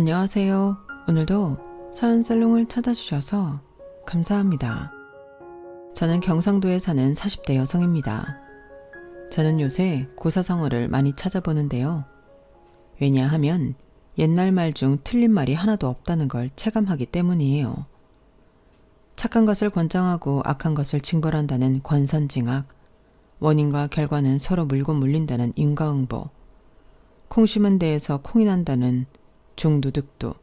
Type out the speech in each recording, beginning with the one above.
안녕하세요. 오늘도 서연살롱을 찾아주셔서 감사합니다. 저는 경상도에 사는 40대 여성입니다. 저는 요새 고사성어를 많이 찾아보는데요. 왜냐하면 옛날 말 중 틀린 말이 하나도 없다는 걸 체감하기 때문이에요. 착한 것을 권장하고 악한 것을 징벌한다는 권선징악, 원인과 결과는 서로 물고 물린다는 인과응보, 콩 심은 데에서 콩이 난다는 중도득도,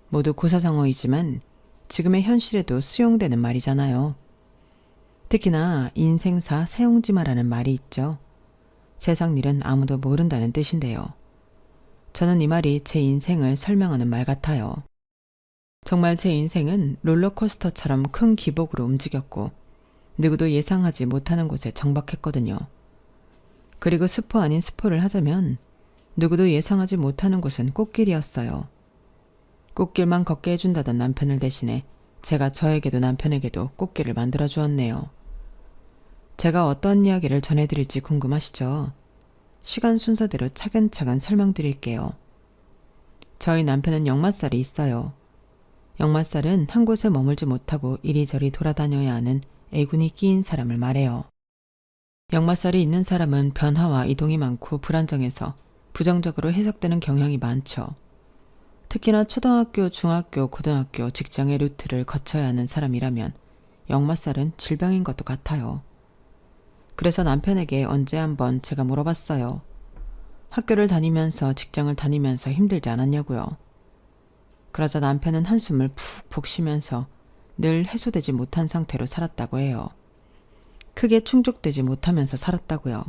모두 고사성어이지만 지금의 현실에도 수용되는 말이잖아요. 특히나 인생사 세용지마라는 말이 있죠. 세상 일은 아무도 모른다는 뜻인데요. 저는 이 말이 제 인생을 설명하는 말 같아요. 정말 제 인생은 롤러코스터처럼 큰 기복으로 움직였고 누구도 예상하지 못하는 곳에 정박했거든요. 그리고 스포 아닌 스포를 하자면 누구도 예상하지 못하는 곳은 꽃길이었어요. 꽃길만 걷게 해준다던 남편을 대신해 제가 저에게도 남편에게도 꽃길을 만들어 주었네요. 제가 어떤 이야기를 전해드릴지 궁금하시죠? 시간 순서대로 차근차근 설명드릴게요. 저희 남편은 역마살이 있어요. 역마살은 한 곳에 머물지 못하고 이리저리 돌아다녀야 하는 애군이 끼인 사람을 말해요. 역마살이 있는 사람은 변화와 이동이 많고 불안정해서 부정적으로 해석되는 경향이 많죠. 특히나 초등학교, 중학교, 고등학교, 직장의 루트를 거쳐야 하는 사람이라면 역마살은 질병인 것도 같아요. 그래서 남편에게 언제 한번 제가 물어봤어요. 학교를 다니면서 직장을 다니면서 힘들지 않았냐고요. 그러자 남편은 한숨을 푹푹 쉬면서 늘 해소되지 못한 상태로 살았다고 해요. 크게 충족되지 못하면서 살았다고요.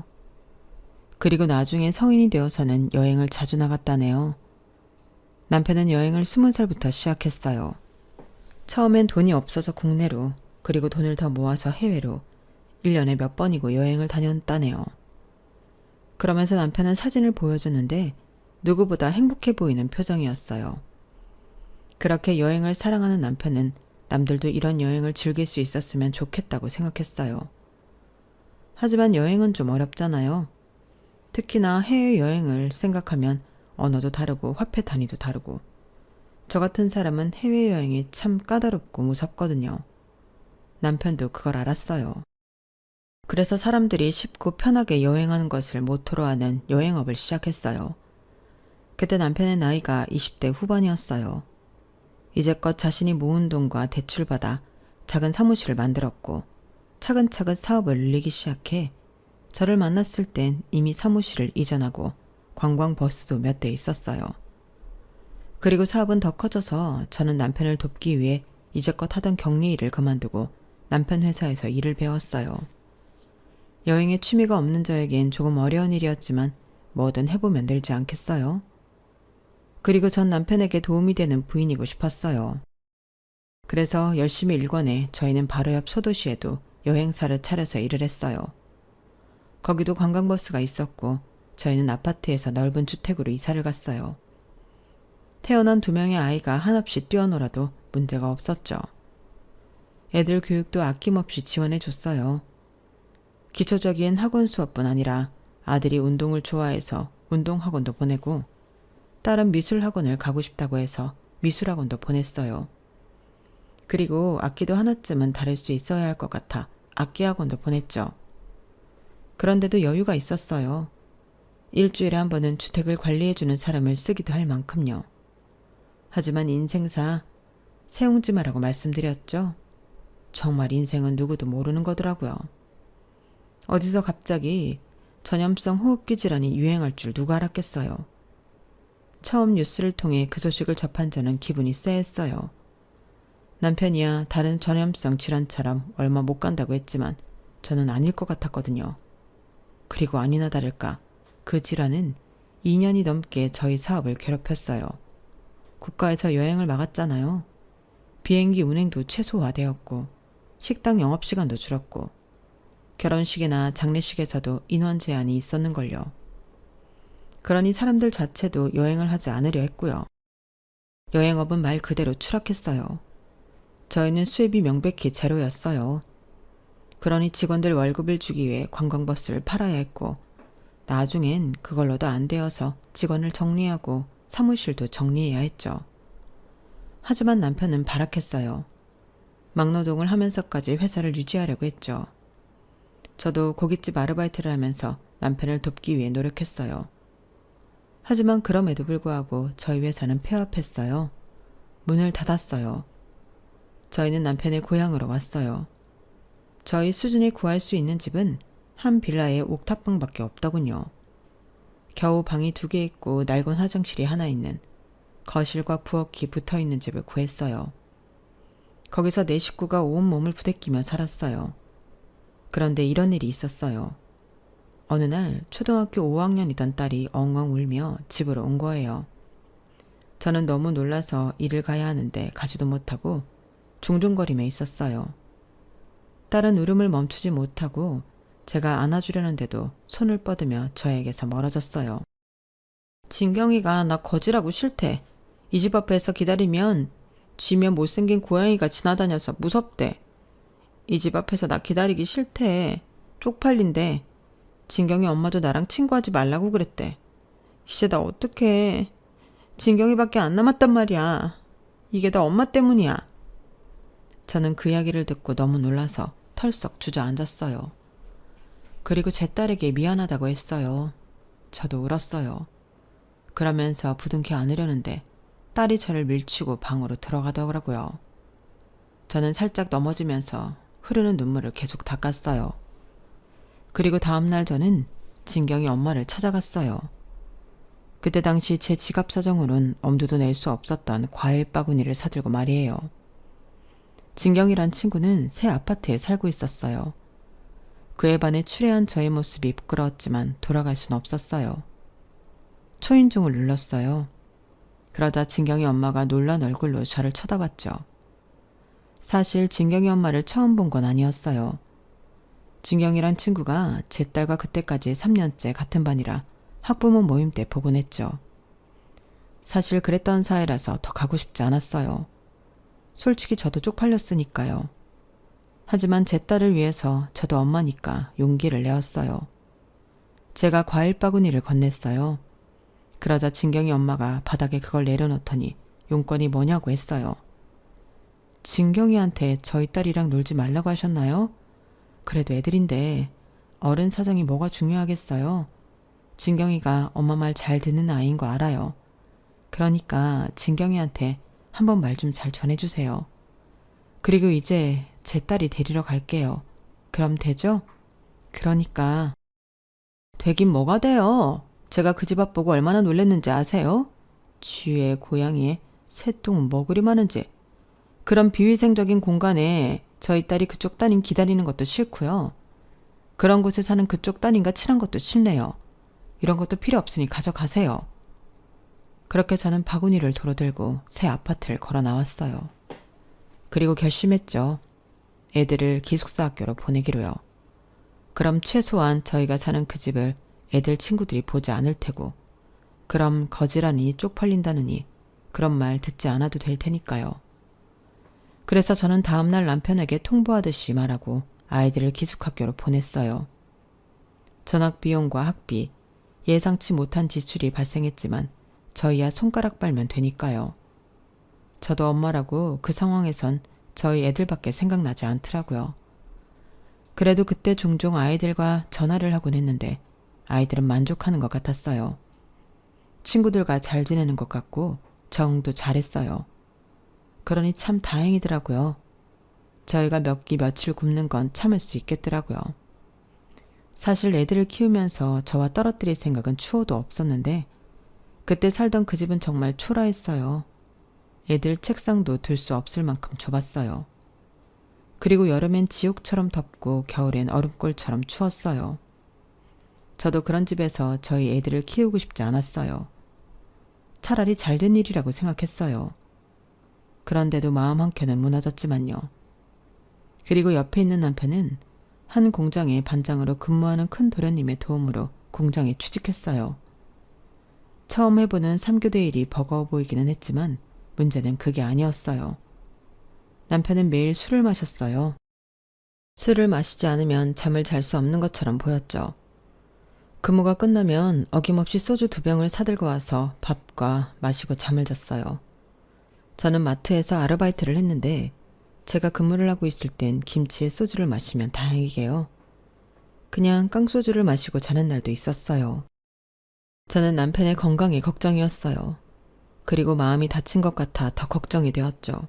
그리고 나중에 성인이 되어서는 여행을 자주 나갔다네요. 남편은 여행을 20살부터 시작했어요. 처음엔 돈이 없어서 국내로, 그리고 돈을 더 모아서 해외로 1년에 몇 번이고 여행을 다녔다네요. 그러면서 남편은 사진을 보여줬는데 누구보다 행복해 보이는 표정이었어요. 그렇게 여행을 사랑하는 남편은 남들도 이런 여행을 즐길 수 있었으면 좋겠다고 생각했어요. 하지만 여행은 좀 어렵잖아요. 특히나 해외여행을 생각하면 언어도 다르고 화폐 단위도 다르고 저 같은 사람은 해외여행이 참 까다롭고 무섭거든요. 남편도 그걸 알았어요. 그래서 사람들이 쉽고 편하게 여행하는 것을 모토로 하는 여행업을 시작했어요. 그때 남편의 나이가 20대 후반이었어요. 이제껏 자신이 모은 돈과 대출받아 작은 사무실을 만들었고 차근차근 사업을 늘리기 시작해 저를 만났을 땐 이미 사무실을 이전하고 관광버스도 몇 대 있었어요. 그리고 사업은 더 커져서 저는 남편을 돕기 위해 이제껏 하던 격리 일을 그만두고 남편 회사에서 일을 배웠어요. 여행에 취미가 없는 저에겐 조금 어려운 일이었지만 뭐든 해보면 늘지 않겠어요? 그리고 전 남편에게 도움이 되는 부인이고 싶었어요. 그래서 열심히 일권해 저희는 바로 옆 소도시에도 여행사를 차려서 일을 했어요. 거기도 관광버스가 있었고 저희는 아파트에서 넓은 주택으로 이사를 갔어요. 태어난 2명의 아이가 한없이 뛰어놀아도 문제가 없었죠. 애들 교육도 아낌없이 지원해 줬어요. 기초적인 학원 수업뿐 아니라 아들이 운동을 좋아해서 운동학원도 보내고 딸은 미술학원을 가고 싶다고 해서 미술학원도 보냈어요. 그리고 악기도 하나쯤은 다룰 수 있어야 할 것 같아 악기학원도 보냈죠. 그런데도 여유가 있었어요. 일주일에 한 번은 주택을 관리해주는 사람을 쓰기도 할 만큼요. 하지만 인생사 세용지마라고 말씀드렸죠. 정말 인생은 누구도 모르는 거더라고요. 어디서 갑자기 전염성 호흡기 질환이 유행할 줄 누가 알았겠어요. 처음 뉴스를 통해 그 소식을 접한 저는 기분이 쎄했어요. 남편이야 다른 전염성 질환처럼 얼마 못 간다고 했지만 저는 아닐 것 같았거든요. 그리고 아니나 다를까 그 질환은 2년이 넘게 저희 사업을 괴롭혔어요. 국가에서 여행을 막았잖아요. 비행기 운행도 최소화되었고 식당 영업시간도 줄었고 결혼식이나 장례식에서도 인원 제한이 있었는걸요. 그러니 사람들 자체도 여행을 하지 않으려 했고요. 여행업은 말 그대로 추락했어요. 저희는 수입이 명백히 제로였어요. 그러니 직원들 월급을 주기 위해 관광버스를 팔아야 했고 나중엔 그걸로도 안 되어서 직원을 정리하고 사무실도 정리해야 했죠. 하지만 남편은 발악했어요. 막노동을 하면서까지 회사를 유지하려고 했죠. 저도 고깃집 아르바이트를 하면서 남편을 돕기 위해 노력했어요. 하지만 그럼에도 불구하고 저희 회사는 폐업했어요. 문을 닫았어요. 저희는 남편의 고향으로 왔어요. 저희 수준이 구할 수 있는 집은 한 빌라에 옥탑방밖에 없더군요. 겨우 방이 2개 있고 낡은 화장실이 하나 있는, 거실과 부엌이 붙어있는 집을 구했어요. 거기서 내 식구가 온몸을 부대끼며 살았어요. 그런데 이런 일이 있었어요. 어느 날 초등학교 5학년이던 딸이 엉엉 울며 집으로 온 거예요. 저는 너무 놀라서 일을 가야 하는데 가지도 못하고 중중거리며 있었어요. 딸은 울음을 멈추지 못하고 제가 안아주려는데도 손을 뻗으며 저에게서 멀어졌어요. 진경이가 나 거지라고 싫대. 이 집 앞에서 기다리면 쥐며 못생긴 고양이가 지나다녀서 무섭대. 이 집 앞에서 나 기다리기 싫대. 쪽팔린대. 진경이 엄마도 나랑 친구하지 말라고 그랬대. 이제 나 어떡해. 진경이밖에 안 남았단 말이야. 이게 다 엄마 때문이야. 저는 그 이야기를 듣고 너무 놀라서 털썩 주저앉았어요. 그리고 제 딸에게 미안하다고 했어요. 저도 울었어요. 그러면서 부둥켜 안으려는데 딸이 저를 밀치고 방으로 들어가더라고요. 저는 살짝 넘어지면서 흐르는 눈물을 계속 닦았어요. 그리고 다음날 저는 진경이 엄마를 찾아갔어요. 그때 당시 제 지갑 사정으론 엄두도 낼 수 없었던 과일 바구니를 사들고 말이에요. 진경이란 친구는 새 아파트에 살고 있었어요. 그에 반해 추레한 저의 모습이 부끄러웠지만 돌아갈 순 없었어요. 초인종을 눌렀어요. 그러자 진경이 엄마가 놀란 얼굴로 저를 쳐다봤죠. 사실 진경이 엄마를 처음 본 건 아니었어요. 진경이란 친구가 제 딸과 그때까지 3년째 같은 반이라 학부모 모임 때 보곤 했죠. 사실 그랬던 사이라서 더 가고 싶지 않았어요. 솔직히 저도 쪽팔렸으니까요. 하지만 제 딸을 위해서 저도 엄마니까 용기를 내었어요. 제가 과일 바구니를 건넸어요. 그러자 진경이 엄마가 바닥에 그걸 내려놓더니 용건이 뭐냐고 했어요. 진경이한테 저희 딸이랑 놀지 말라고 하셨나요? 그래도 애들인데 어른 사정이 뭐가 중요하겠어요. 진경이가 엄마 말 잘 듣는 아이인 거 알아요. 그러니까 진경이한테 한번 말 좀 잘 전해주세요. 그리고 이제 제 딸이 데리러 갈게요. 그럼 되죠? 그러니까. 되긴 뭐가 돼요. 제가 그 집 앞 보고 얼마나 놀랬는지 아세요? 쥐에 고양이에 새똥 뭐 그리 많은지. 그런 비위생적인 공간에 저희 딸이 그쪽 따님 기다리는 것도 싫고요. 그런 곳에 사는 그쪽 따님과 친한 것도 싫네요. 이런 것도 필요 없으니 가져가세요. 그렇게 저는 바구니를 도로 들고 새 아파트를 걸어 나왔어요. 그리고 결심했죠. 애들을 기숙사 학교로 보내기로요. 그럼 최소한 저희가 사는 그 집을 애들 친구들이 보지 않을 테고, 그럼 거지라니 쪽팔린다느니 그런 말 듣지 않아도 될 테니까요. 그래서 저는 다음날 남편에게 통보하듯이 말하고 아이들을 기숙학교로 보냈어요. 전학 비용과 학비, 예상치 못한 지출이 발생했지만 저희야 손가락 빨면 되니까요. 저도 엄마라고 그 상황에선 저희 애들밖에 생각나지 않더라고요. 그래도 그때 종종 아이들과 전화를 하곤 했는데 아이들은 만족하는 것 같았어요. 친구들과 잘 지내는 것 같고 적응도 잘했어요. 그러니 참 다행이더라고요. 저희가 몇 끼 며칠 굶는 건 참을 수 있겠더라고요. 사실 애들을 키우면서 저와 떨어뜨릴 생각은 추호도 없었는데 그때 살던 그 집은 정말 초라했어요. 애들 책상도 들 수 없을 만큼 좁았어요. 그리고 여름엔 지옥처럼 덥고 겨울엔 얼음골처럼 추웠어요. 저도 그런 집에서 저희 애들을 키우고 싶지 않았어요. 차라리 잘된 일이라고 생각했어요. 그런데도 마음 한켠은 무너졌지만요. 그리고 옆에 있는 남편은 한 공장의 반장으로 근무하는 큰 도련님의 도움으로 공장에 취직했어요. 처음 해보는 3교대 일이 버거워 보이기는 했지만 문제는 그게 아니었어요. 남편은 매일 술을 마셨어요. 술을 마시지 않으면 잠을 잘 수 없는 것처럼 보였죠. 근무가 끝나면 어김없이 소주 2병을 사들고 와서 밥과 마시고 잠을 잤어요. 저는 마트에서 아르바이트를 했는데 제가 근무를 하고 있을 땐 김치에 소주를 마시면 다행이게요. 그냥 깡소주를 마시고 자는 날도 있었어요. 저는 남편의 건강이 걱정이었어요. 그리고 마음이 다친 것 같아 더 걱정이 되었죠.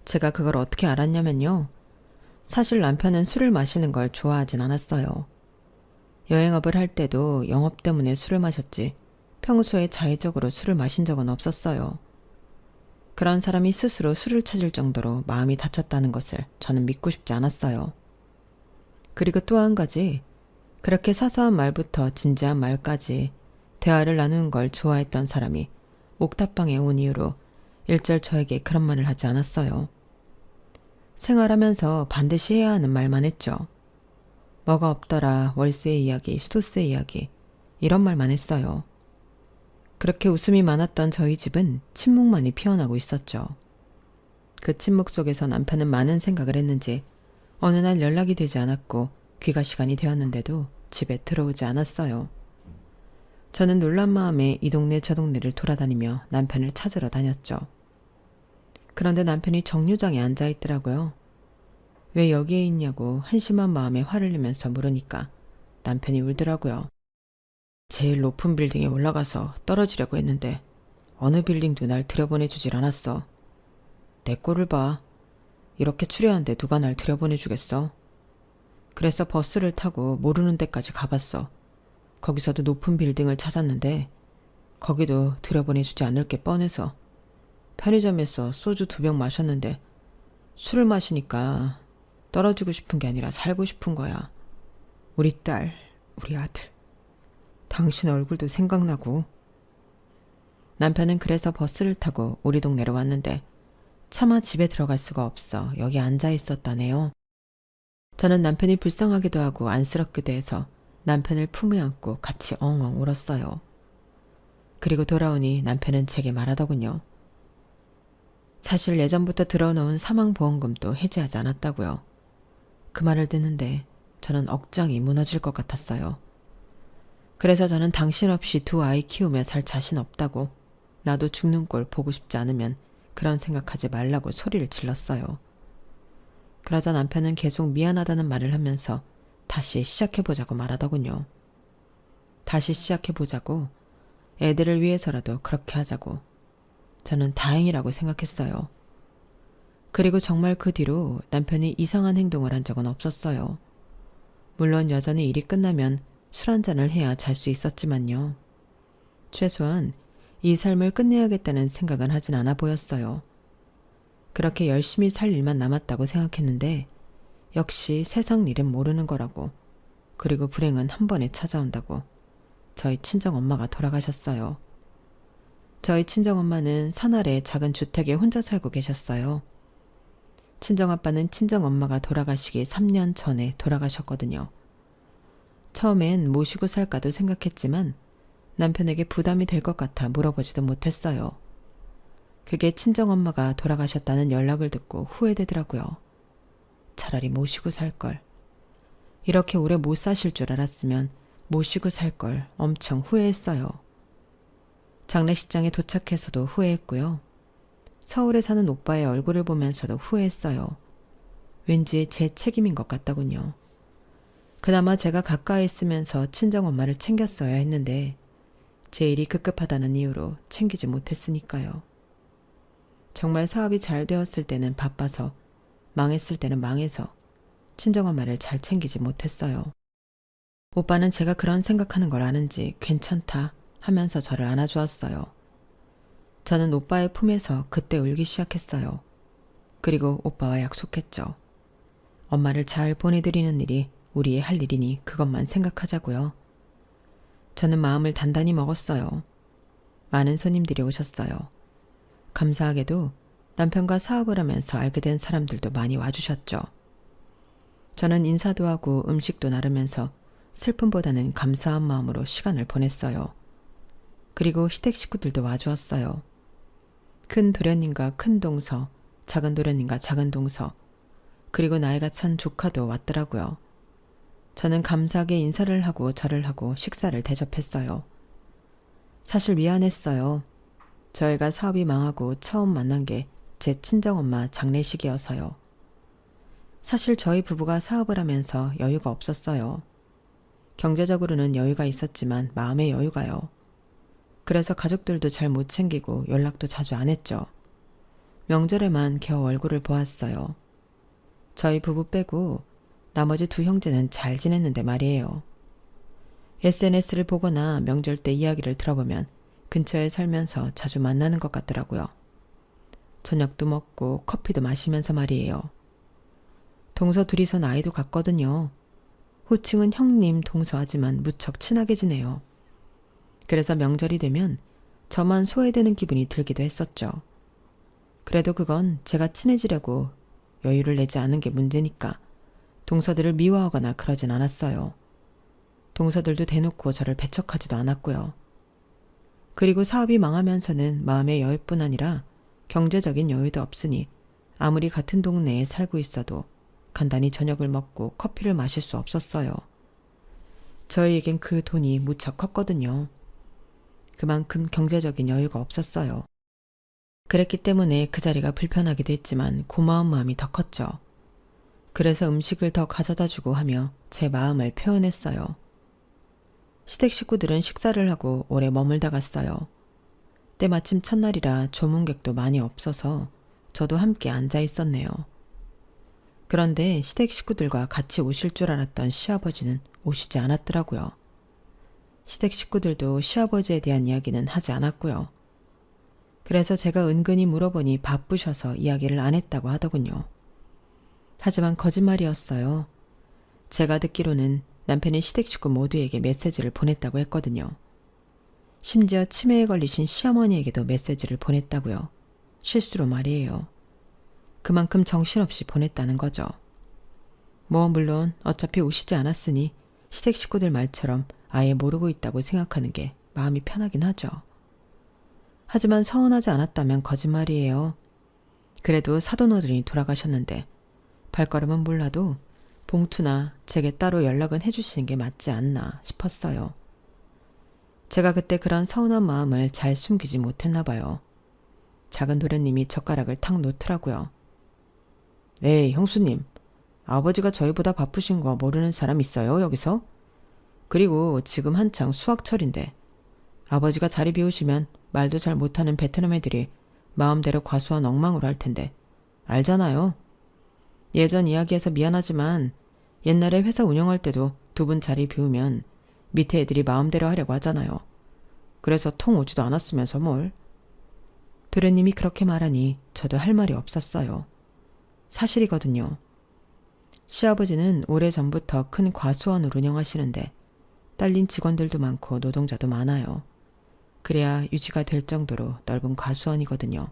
제가 그걸 어떻게 알았냐면요. 사실 남편은 술을 마시는 걸 좋아하진 않았어요. 여행업을 할 때도 영업 때문에 술을 마셨지 평소에 자의적으로 술을 마신 적은 없었어요. 그런 사람이 스스로 술을 찾을 정도로 마음이 다쳤다는 것을 저는 믿고 싶지 않았어요. 그리고 또 한 가지, 그렇게 사소한 말부터 진지한 말까지 대화를 나누는 걸 좋아했던 사람이 옥탑방에 온 이후로 일절 저에게 그런 말을 하지 않았어요. 생활하면서 반드시 해야 하는 말만 했죠. 뭐가 없더라, 월세 이야기, 수도세 이야기, 이런 말만 했어요. 그렇게 웃음이 많았던 저희 집은 침묵만이 피어나고 있었죠. 그 침묵 속에서 남편은 많은 생각을 했는지 어느 날 연락이 되지 않았고 귀가 시간이 되었는데도 집에 들어오지 않았어요. 저는 놀란 마음에 이 동네 저 동네를 돌아다니며 남편을 찾으러 다녔죠. 그런데 남편이 정류장에 앉아 있더라고요. 왜 여기에 있냐고 한심한 마음에 화를 내면서 물으니까 남편이 울더라고요. 제일 높은 빌딩에 올라가서 떨어지려고 했는데 어느 빌딩도 날 들여보내주질 않았어. 내 꼴을 봐. 이렇게 추려한데 누가 날 들여보내주겠어. 그래서 버스를 타고 모르는 데까지 가봤어. 거기서도 높은 빌딩을 찾았는데 거기도 들여보내주지 않을 게 뻔해서 편의점에서 소주 2병 마셨는데 술을 마시니까 떨어지고 싶은 게 아니라 살고 싶은 거야. 우리 딸, 우리 아들. 당신 얼굴도 생각나고. 남편은 그래서 버스를 타고 우리 동네로 왔는데 차마 집에 들어갈 수가 없어 여기 앉아 있었다네요. 저는 남편이 불쌍하기도 하고 안쓰럽기도 해서 남편을 품에 안고 같이 엉엉 울었어요. 그리고 돌아오니 남편은 제게 말하더군요. 사실 예전부터 들어놓은 사망보험금도 해지하지 않았다고요. 그 말을 듣는데 저는 억장이 무너질 것 같았어요. 그래서 저는 당신 없이 2 아이 키우며 살 자신 없다고, 나도 죽는 꼴 보고 싶지 않으면 그런 생각하지 말라고 소리를 질렀어요. 그러자 남편은 계속 미안하다는 말을 하면서 다시 시작해보자고 말하더군요. 다시 시작해보자고, 애들을 위해서라도 그렇게 하자고. 저는 다행이라고 생각했어요. 그리고 정말 그 뒤로 남편이 이상한 행동을 한 적은 없었어요. 물론 여전히 일이 끝나면 술 한잔을 해야 잘 수 있었지만요. 최소한 이 삶을 끝내야겠다는 생각은 하진 않아 보였어요. 그렇게 열심히 살 일만 남았다고 생각했는데 역시 세상 일은 모르는 거라고, 그리고 불행은 한 번에 찾아온다고 저희 친정엄마가 돌아가셨어요. 저희 친정엄마는 산 아래 작은 주택에 혼자 살고 계셨어요. 친정아빠는 친정엄마가 돌아가시기 3년 전에 돌아가셨거든요. 처음엔 모시고 살까도 생각했지만 남편에게 부담이 될 것 같아 물어보지도 못했어요. 그게 친정엄마가 돌아가셨다는 연락을 듣고 후회되더라고요. 차라리 모시고 살 걸. 이렇게 오래 못 사실 줄 알았으면 모시고 살 걸 엄청 후회했어요. 장례식장에 도착해서도 후회했고요. 서울에 사는 오빠의 얼굴을 보면서도 후회했어요. 왠지 제 책임인 것 같더군요. 그나마 제가 가까이 있으면서 친정엄마를 챙겼어야 했는데 제 일이 급급하다는 이유로 챙기지 못했으니까요. 정말 사업이 잘 되었을 때는 바빠서, 망했을 때는 망해서 친정엄마를 잘 챙기지 못했어요. 오빠는 제가 그런 생각하는 걸 아는지 괜찮다 하면서 저를 안아주었어요. 저는 오빠의 품에서 그때 울기 시작했어요. 그리고 오빠와 약속했죠. 엄마를 잘 보내드리는 일이 우리의 할 일이니 그것만 생각하자고요. 저는 마음을 단단히 먹었어요. 많은 손님들이 오셨어요. 감사하게도 남편과 사업을 하면서 알게 된 사람들도 많이 와주셨죠. 저는 인사도 하고 음식도 나르면서 슬픔보다는 감사한 마음으로 시간을 보냈어요. 그리고 시댁 식구들도 와주었어요. 큰 도련님과 큰 동서, 작은 도련님과 작은 동서, 그리고 나이가 찬 조카도 왔더라고요. 저는 감사하게 인사를 하고 절을 하고 식사를 대접했어요. 사실 미안했어요. 저희가 사업이 망하고 처음 만난 게 제 친정엄마 장례식이어서요. 사실 저희 부부가 사업을 하면서 여유가 없었어요. 경제적으로는 여유가 있었지만 마음의 여유가요. 그래서 가족들도 잘 못 챙기고 연락도 자주 안 했죠. 명절에만 겨우 얼굴을 보았어요. 저희 부부 빼고 나머지 두 형제는 잘 지냈는데 말이에요. SNS를 보거나 명절 때 이야기를 들어보면 근처에 살면서 자주 만나는 것 같더라고요. 저녁도 먹고 커피도 마시면서 말이에요. 동서 둘이서 나이도 같거든요. 호칭은 형님 동서하지만 무척 친하게 지내요. 그래서 명절이 되면 저만 소외되는 기분이 들기도 했었죠. 그래도 그건 제가 친해지려고 여유를 내지 않은 게 문제니까 동서들을 미워하거나 그러진 않았어요. 동서들도 대놓고 저를 배척하지도 않았고요. 그리고 사업이 망하면서는 마음의 여유뿐 아니라 경제적인 여유도 없으니 아무리 같은 동네에 살고 있어도 간단히 저녁을 먹고 커피를 마실 수 없었어요. 저희에겐 그 돈이 무척 컸거든요. 그만큼 경제적인 여유가 없었어요. 그랬기 때문에 그 자리가 불편하기도 했지만 고마운 마음이 더 컸죠. 그래서 음식을 더 가져다 주고 하며 제 마음을 표현했어요. 시댁 식구들은 식사를 하고 오래 머물다 갔어요. 때마침 첫날이라 조문객도 많이 없어서 저도 함께 앉아 있었네요. 그런데 시댁 식구들과 같이 오실 줄 알았던 시아버지는 오시지 않았더라고요. 시댁 식구들도 시아버지에 대한 이야기는 하지 않았고요. 그래서 제가 은근히 물어보니 바쁘셔서 이야기를 안 했다고 하더군요. 하지만 거짓말이었어요. 제가 듣기로는 남편이 시댁 식구 모두에게 메시지를 보냈다고 했거든요. 심지어 치매에 걸리신 시어머니에게도 메시지를 보냈다고요. 실수로 말이에요. 그만큼 정신없이 보냈다는 거죠. 물론 어차피 오시지 않았으니 시댁 식구들 말처럼 아예 모르고 있다고 생각하는 게 마음이 편하긴 하죠. 하지만 서운하지 않았다면 거짓말이에요. 그래도 사돈어른이 돌아가셨는데 발걸음은 몰라도 봉투나 제게 따로 연락은 해주시는 게 맞지 않나 싶었어요. 제가 그때 그런 서운한 마음을 잘 숨기지 못했나 봐요. 작은 도련님이 젓가락을 탁 놓더라고요. 에이, 형수님. 아버지가 저희보다 바쁘신 거 모르는 사람 있어요, 여기서? 그리고 지금 한창 수학철인데 아버지가 자리 비우시면 말도 잘 못하는 베트남 애들이 마음대로 과수원 엉망으로 할 텐데 알잖아요. 예전 이야기해서 미안하지만 옛날에 회사 운영할 때도 두 분 자리 비우면 밑에 애들이 마음대로 하려고 하잖아요. 그래서 통 오지도 않았으면서 뭘. 도련님이 그렇게 말하니 저도 할 말이 없었어요. 사실이거든요. 시아버지는 오래전부터 큰 과수원을 운영하시는데 딸린 직원들도 많고 노동자도 많아요. 그래야 유지가 될 정도로 넓은 과수원이거든요.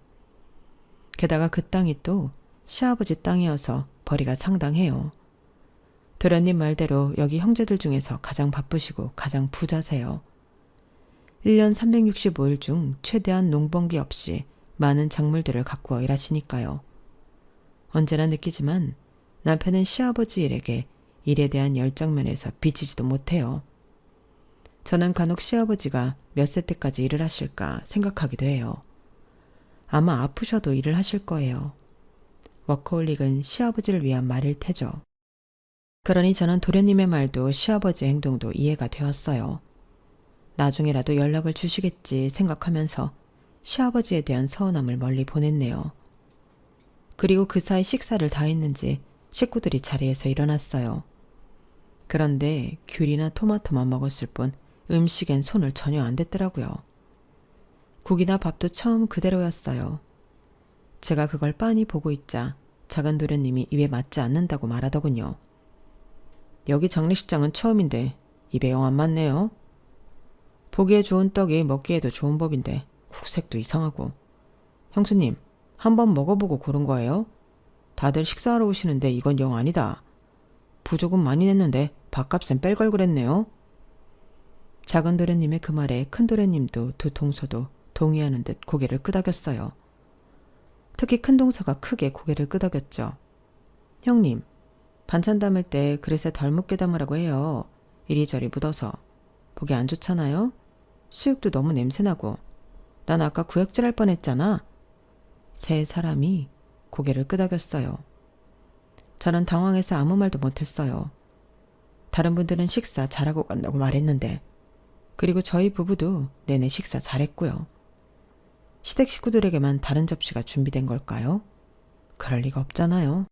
게다가 그 땅이 또 시아버지 땅이어서 벌이가 상당해요. 도련님 말대로 여기 형제들 중에서 가장 바쁘시고 가장 부자세요. 1년 365일 중 최대한 농번기 없이 많은 작물들을 가꾸어 일하시니까요. 언제나 느끼지만 남편은 시아버지 일에게 일에 대한 열정면에서 비치지도 못해요. 저는 간혹 시아버지가 몇 세 때까지 일을 하실까 생각하기도 해요. 아마 아프셔도 일을 하실 거예요. 워커홀릭은 시아버지를 위한 말일 테죠. 그러니 저는 도련님의 말도 시아버지의 행동도 이해가 되었어요. 나중에라도 연락을 주시겠지 생각하면서 시아버지에 대한 서운함을 멀리 보냈네요. 그리고 그 사이 식사를 다 했는지 식구들이 자리에서 일어났어요. 그런데 귤이나 토마토만 먹었을 뿐 음식엔 손을 전혀 안 댔더라고요. 국이나 밥도 처음 그대로였어요. 제가 그걸 빤히 보고 있자 작은 도련님이 입에 맞지 않는다고 말하더군요. 여기 장례식장은 처음인데 입에 영 안 맞네요. 보기에 좋은 떡이 먹기에도 좋은 법인데 국색도 이상하고. 형수님, 한번 먹어보고 고른 거예요? 다들 식사하러 오시는데 이건 영 아니다. 부조금 많이 냈는데 밥값은 뺄 걸 그랬네요. 작은 도련님의 그 말에 큰 도련님도 두 동서도 동의하는 듯 고개를 끄덕였어요. 특히 큰 동서가 크게 고개를 끄덕였죠. 형님, 반찬 담을 때 그릇에 덜 묻게 담으라고 해요. 이리저리 묻어서. 보기 안 좋잖아요? 수육도 너무 냄새나고. 난 아까 구역질 할 뻔했잖아. 세 사람이 고개를 끄덕였어요. 저는 당황해서 아무 말도 못했어요. 다른 분들은 식사 잘하고 간다고 말했는데, 그리고 저희 부부도 내내 식사 잘했고요. 시댁 식구들에게만 다른 접시가 준비된 걸까요? 그럴 리가 없잖아요.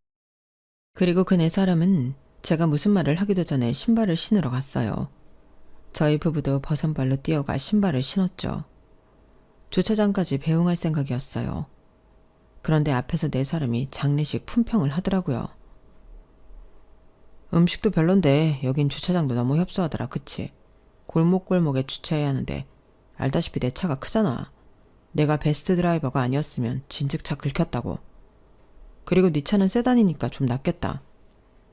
그리고 그 네 사람은 제가 무슨 말을 하기도 전에 신발을 신으러 갔어요. 저희 부부도 버선발로 뛰어가 신발을 신었죠. 주차장까지 배웅할 생각이었어요. 그런데 앞에서 네 사람이 장례식 품평을 하더라고요. 음식도 별론데 여긴 주차장도 너무 협소하더라, 그치? 골목골목에 주차해야 하는데 알다시피 내 차가 크잖아. 내가 베스트 드라이버가 아니었으면 진즉차 긁혔다고. 그리고 네 차는 세단이니까 좀 낫겠다.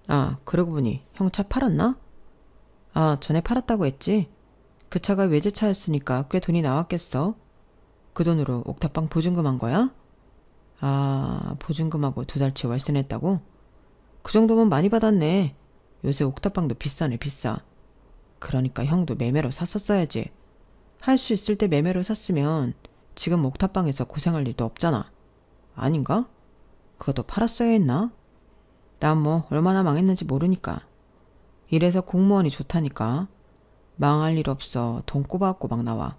아, 그러고 보니 형 차 팔았나? 아, 전에 팔았다고 했지? 그 차가 외제차였으니까 꽤 돈이 나왔겠어. 그 돈으로 옥탑방 보증금 한 거야? 아, 보증금하고 2달치 월세 냈다고? 그 정도면 많이 받았네. 요새 옥탑방도 비싸네, 비싸. 그러니까 형도 매매로 샀었어야지. 할 수 있을 때 매매로 샀으면 지금 옥탑방에서 고생할 일도 없잖아. 아닌가? 그것도 팔았어야 했나? 난 뭐 얼마나 망했는지 모르니까. 이래서 공무원이 좋다니까. 망할 일 없어. 돈 꼬박꼬박 나와.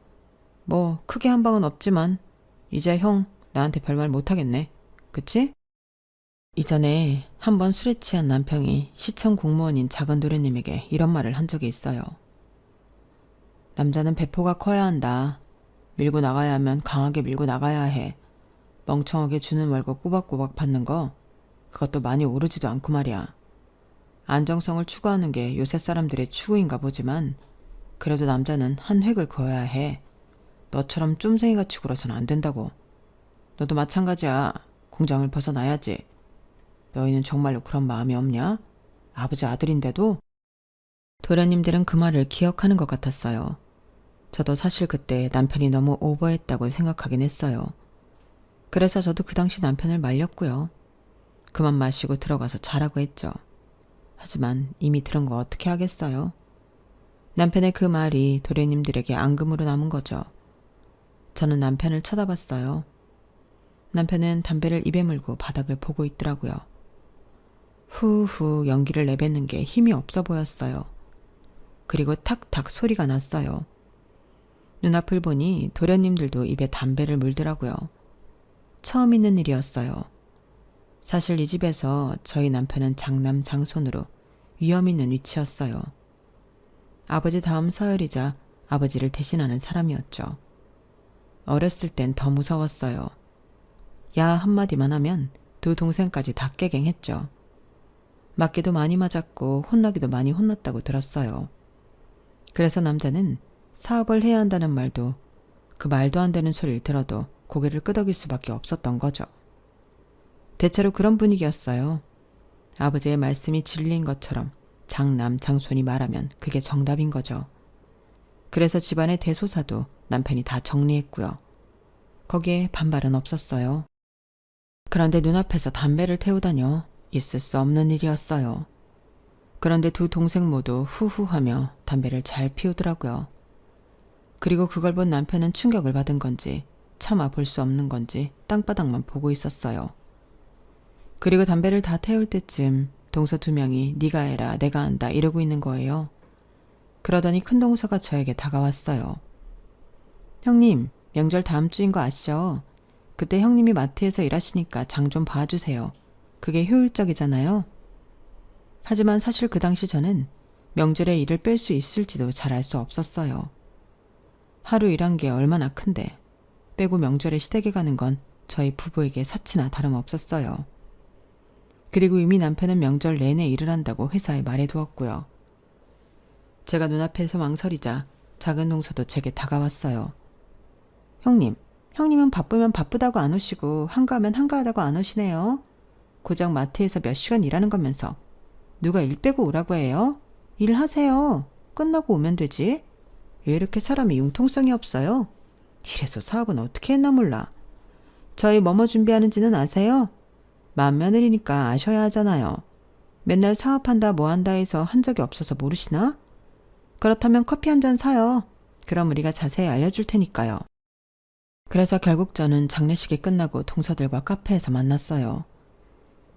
뭐 크게 한 방은 없지만 이제 형 나한테 별말 못하겠네. 그치? 이전에 한번 술에 취한 남편이 시청 공무원인 작은 도련님에게 이런 말을 한 적이 있어요. 남자는 배포가 커야 한다. 밀고 나가야 하면 강하게 밀고 나가야 해. 멍청하게 주는 월급 꼬박꼬박 받는 거 그것도 많이 오르지도 않고 말이야. 안정성을 추구하는 게 요새 사람들의 추구인가 보지만 그래도 남자는 한 획을 그어야 해. 너처럼 쫌생이같이 굴어서는 안 된다고. 너도 마찬가지야. 공장을 벗어나야지. 너희는 정말로 그런 마음이 없냐? 아버지 아들인데도? 도련님들은 그 말을 기억하는 것 같았어요. 저도 사실 그때 남편이 너무 오버했다고 생각하긴 했어요. 그래서 저도 그 당시 남편을 말렸고요. 그만 마시고 들어가서 자라고 했죠. 하지만 이미 들은 거 어떻게 하겠어요? 남편의 그 말이 도련님들에게 앙금으로 남은 거죠. 저는 남편을 쳐다봤어요. 남편은 담배를 입에 물고 바닥을 보고 있더라고요. 후후 연기를 내뱉는 게 힘이 없어 보였어요. 그리고 탁탁 소리가 났어요. 눈앞을 보니 도련님들도 입에 담배를 물더라고요. 처음 있는 일이었어요. 사실 이 집에서 저희 남편은 장남 장손으로 위험 있는 위치였어요. 아버지 다음 서열이자 아버지를 대신하는 사람이었죠. 어렸을 땐 더 무서웠어요. 야 한마디만 하면 두 동생까지 다 깨갱했죠. 맞기도 많이 맞았고 혼나기도 많이 혼났다고 들었어요. 그래서 남자는 사업을 해야 한다는 말도 그 말도 안 되는 소리를 들어도 고개를 끄덕일 수밖에 없었던 거죠. 대체로 그런 분위기였어요. 아버지의 말씀이 진리인 것처럼 장남 장손이 말하면 그게 정답인 거죠. 그래서 집안의 대소사도 남편이 다 정리했고요. 거기에 반발은 없었어요. 그런데 눈앞에서 담배를 태우다뇨. 있을 수 없는 일이었어요. 그런데 두 동생 모두 후후하며 담배를 잘 피우더라고요. 그리고 그걸 본 남편은 충격을 받은 건지 차마 볼 수 없는 건지 땅바닥만 보고 있었어요. 그리고 담배를 다 태울 때쯤 동서 두 명이 네가 해라 내가 한다 이러고 있는 거예요. 그러더니 큰 동서가 저에게 다가왔어요. 형님, 명절 다음 주인 거 아시죠? 그때 형님이 마트에서 일하시니까 장 좀 봐주세요. 그게 효율적이잖아요. 하지만 사실 그 당시 저는 명절에 일을 뺄 수 있을지도 잘 알 수 없었어요. 하루 일한 게 얼마나 큰데 빼고 명절에 시댁에 가는 건 저희 부부에게 사치나 다름없었어요. 그리고 이미 남편은 명절 내내 일을 한다고 회사에 말해두었고요. 제가 눈앞에서 망설이자 작은 동서도 제게 다가왔어요. 형님은 바쁘면 바쁘다고 안 오시고 한가하면 한가하다고 안 오시네요. 고작 마트에서 몇 시간 일하는 거면서 누가 일 빼고 오라고 해요? 일하세요. 끝나고 오면 되지. 왜 이렇게 사람이 융통성이 없어요? 이래서 사업은 어떻게 했나 몰라. 저희 뭐뭐 준비하는지는 아세요? 맏며느리니까 아셔야 하잖아요. 맨날 사업한다 뭐한다 해서 한 적이 없어서 모르시나? 그렇다면 커피 한 잔 사요. 그럼 우리가 자세히 알려줄 테니까요. 그래서 결국 저는 장례식이 끝나고 동서들과 카페에서 만났어요.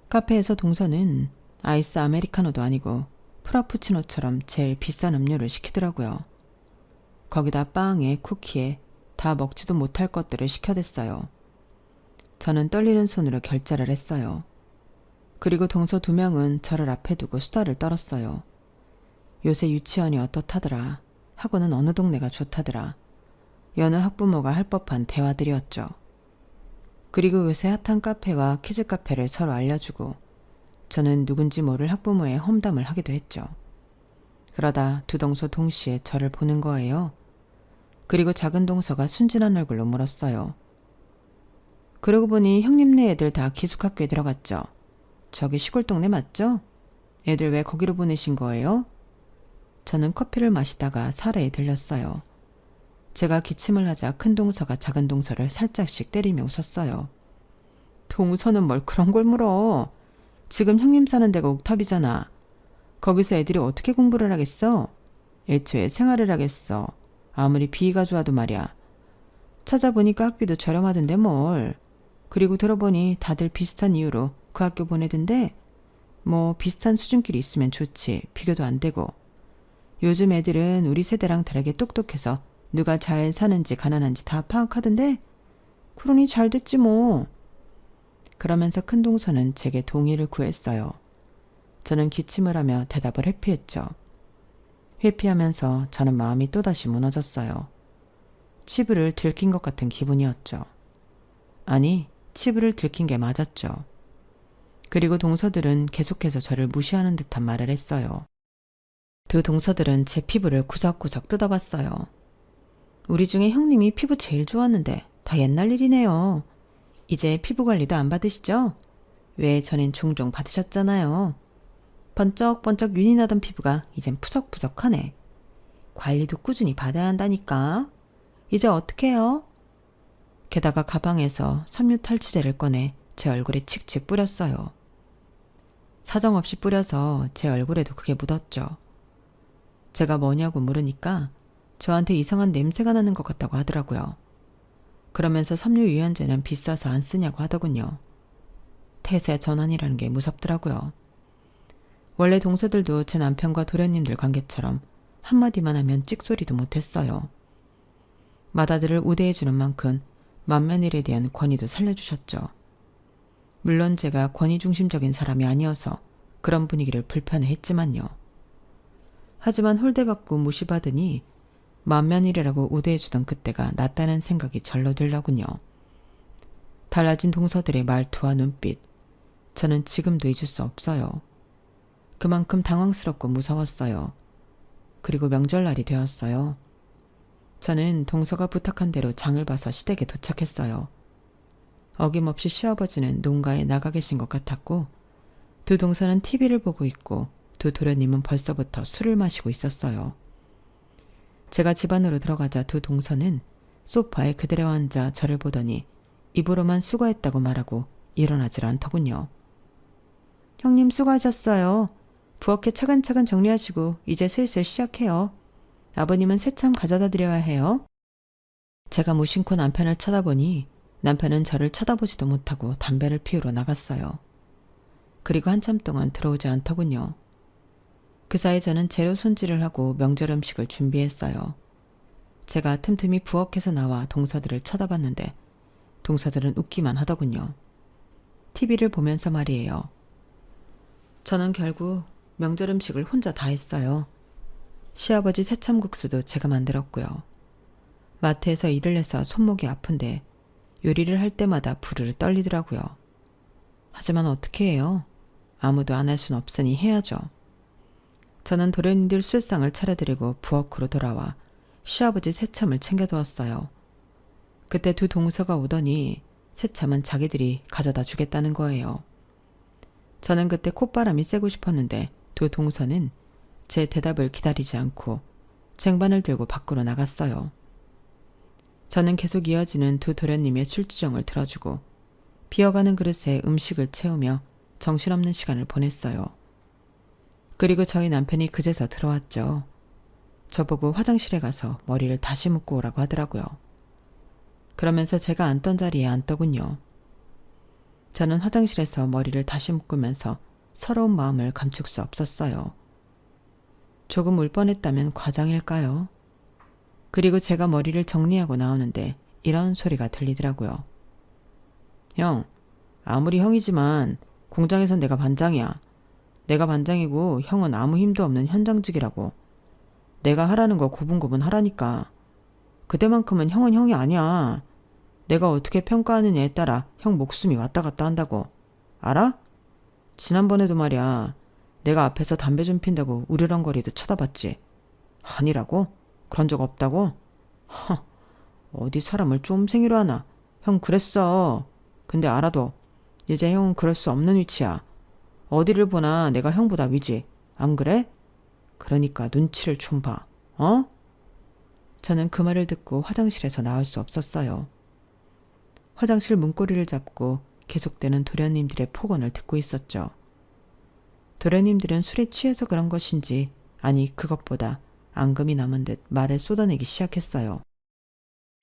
카페에서 동서는 아이스 아메리카노도 아니고 프라푸치노처럼 제일 비싼 음료를 시키더라고요. 거기다 빵에 쿠키에 다 먹지도 못할 것들을 시켜댔어요. 저는 떨리는 손으로 결제를 했어요. 그리고 동서 2명은 저를 앞에 두고 수다를 떨었어요. 요새 유치원이 어떻다더라. 학원은 어느 동네가 좋다더라. 여느 학부모가 할 법한 대화들이었죠. 그리고 요새 핫한 카페와 키즈 카페를 서로 알려주고 저는 누군지 모를 학부모의 험담을 하기도 했죠. 그러다 두 동서 동시에 저를 보는 거예요. 그리고 작은 동서가 순진한 얼굴로 물었어요. 그러고 보니 형님네 애들 다 기숙학교에 들어갔죠? 저기 시골 동네 맞죠? 애들 왜 거기로 보내신 거예요? 저는 커피를 마시다가 사례에 들렸어요. 제가 기침을 하자 큰 동서가 작은 동서를 살짝씩 때리며 웃었어요. 동서는 뭘 그런 걸 물어. 지금 형님 사는 데가 옥탑이잖아. 거기서 애들이 어떻게 공부를 하겠어? 애초에 생활을 하겠어. 아무리 비위가 좋아도 말이야. 찾아보니까 학비도 저렴하던데 뭘. 그리고 들어보니 다들 비슷한 이유로 그 학교 보내던데 뭐 비슷한 수준끼리 있으면 좋지. 비교도 안 되고. 요즘 애들은 우리 세대랑 다르게 똑똑해서 누가 잘 사는지 가난한지 다 파악하던데 그러니 잘 됐지 뭐. 그러면서 큰 동서는 제게 동의를 구했어요. 저는 기침을 하며 대답을 회피했죠. 회피하면서 저는 마음이 또다시 무너졌어요. 치부를 들킨 것 같은 기분이었죠. 아니, 치부를 들킨 게 맞았죠. 그리고 동서들은 계속해서 저를 무시하는 듯한 말을 했어요. 두 동서들은 제 피부를 구석구석 뜯어봤어요. 우리 중에 형님이 피부 제일 좋았는데 다 옛날 일이네요. 이제 피부 관리도 안 받으시죠? 왜 전엔 종종 받으셨잖아요. 번쩍번쩍 윤이 나던 피부가 이젠 푸석푸석하네. 관리도 꾸준히 받아야 한다니까. 이제 어떻게 해요? 게다가 가방에서 섬유 탈취제를 꺼내 제 얼굴에 칙칙 뿌렸어요. 사정없이 뿌려서 제 얼굴에도 그게 묻었죠. 제가 뭐냐고 물으니까 저한테 이상한 냄새가 나는 것 같다고 하더라고요. 그러면서 섬유 유연제는 비싸서 안 쓰냐고 하더군요. 태세 전환이라는 게 무섭더라고요. 원래 동서들도 제 남편과 도련님들 관계처럼 한마디만 하면 찍소리도 못했어요. 맏아들을 우대해주는 만큼 맏며느리에 대한 권위도 살려주셨죠. 물론 제가 권위 중심적인 사람이 아니어서 그런 분위기를 불편해했지만요. 하지만 홀대받고 무시받으니 맏며느리라고 우대해주던 그때가 낫다는 생각이 절로 들더군요. 달라진 동서들의 말투와 눈빛, 저는 지금도 잊을 수 없어요. 그만큼 당황스럽고 무서웠어요. 그리고 명절날이 되었어요. 저는 동서가 부탁한 대로 장을 봐서 시댁에 도착했어요. 어김없이 시아버지는 농가에 나가 계신 것 같았고 두 동서는 TV를 보고 있고 두 도련님은 벌써부터 술을 마시고 있었어요. 제가 집 안으로 들어가자 두 동서는 소파에 그대로 앉아 저를 보더니 입으로만 수고했다고 말하고 일어나질 않더군요. 형님 수고하셨어요. 부엌에 차근차근 정리하시고 이제 슬슬 시작해요. 아버님은 새참 가져다 드려야 해요. 제가 무심코 남편을 쳐다보니 남편은 저를 쳐다보지도 못하고 담배를 피우러 나갔어요. 그리고 한참 동안 들어오지 않더군요. 그 사이 저는 재료 손질을 하고 명절 음식을 준비했어요. 제가 틈틈이 부엌에서 나와 동서들을 쳐다봤는데 동서들은 웃기만 하더군요. TV를 보면서 말이에요. 저는 결국 명절 음식을 혼자 다 했어요. 시아버지 새참국수도 제가 만들었고요. 마트에서 일을 해서 손목이 아픈데 요리를 할 때마다 부르르 떨리더라고요. 하지만 어떻게 해요? 아무도 안 할 순 없으니 해야죠. 저는 도련님들 술상을 차려드리고 부엌으로 돌아와 시아버지 새참을 챙겨두었어요. 그때 두 동서가 오더니 새참은 자기들이 가져다 주겠다는 거예요. 저는 그때 콧바람이 쐬고 싶었는데 두 동서는 제 대답을 기다리지 않고 쟁반을 들고 밖으로 나갔어요. 저는 계속 이어지는 두 도련님의 술주정을 들어주고 비어가는 그릇에 음식을 채우며 정신없는 시간을 보냈어요. 그리고 저희 남편이 그제서 들어왔죠. 저보고 화장실에 가서 머리를 다시 묶고 오라고 하더라고요. 그러면서 제가 앉던 자리에 앉더군요. 저는 화장실에서 머리를 다시 묶으면서 서러운 마음을 감출 수 없었어요. 조금 울 뻔했다면 과장일까요? 그리고 제가 머리를 정리하고 나오는데 이런 소리가 들리더라고요. 형, 아무리 형이지만 공장에선 내가 반장이야. 내가 반장이고 형은 아무 힘도 없는 현장직이라고. 내가 하라는 거 고분고분 하라니까. 그때만큼은 형은 형이 아니야. 내가 어떻게 평가하느냐에 따라 형 목숨이 왔다 갔다 한다고. 알아? 지난번에도 말이야. 내가 앞에서 담배 좀 핀다고 우르렁거리듯 쳐다봤지. 아니라고? 그런 적 없다고? 허, 어디 사람을 쫌생이로 하나. 형 그랬어. 근데 알아도 이제 형은 그럴 수 없는 위치야. 어디를 보나 내가 형보다 위지. 안 그래? 그러니까 눈치를 좀 봐. 어? 저는 그 말을 듣고 화장실에서 나올 수 없었어요. 화장실 문고리를 잡고 계속되는 도련님들의 폭언을 듣고 있었죠. 도련님들은 술에 취해서 그런 것인지 아니 그것보다 앙금이 남은 듯 말을 쏟아내기 시작했어요.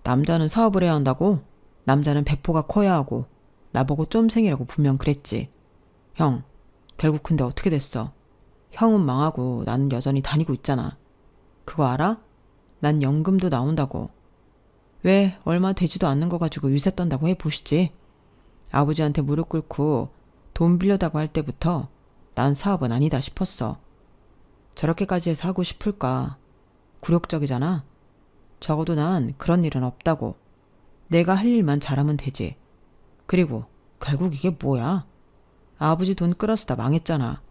남자는 사업을 해야 한다고? 남자는 배포가 커야 하고 나보고 쫌생이라고 분명 그랬지. 형, 결국 근데 어떻게 됐어? 형은 망하고 나는 여전히 다니고 있잖아. 그거 알아? 난 연금도 나온다고. 왜 얼마 되지도 않는 거 가지고 유세 떤다고 해보시지. 아버지한테 무릎 꿇고 돈 빌려다고 할 때부터 난 사업은 아니다 싶었어. 저렇게까지 해서 하고 싶을까? 굴욕적이잖아. 적어도 난 그런 일은 없다고. 내가 할 일만 잘하면 되지. 그리고 결국 이게 뭐야? 아버지 돈 끌어쓰다 망했잖아.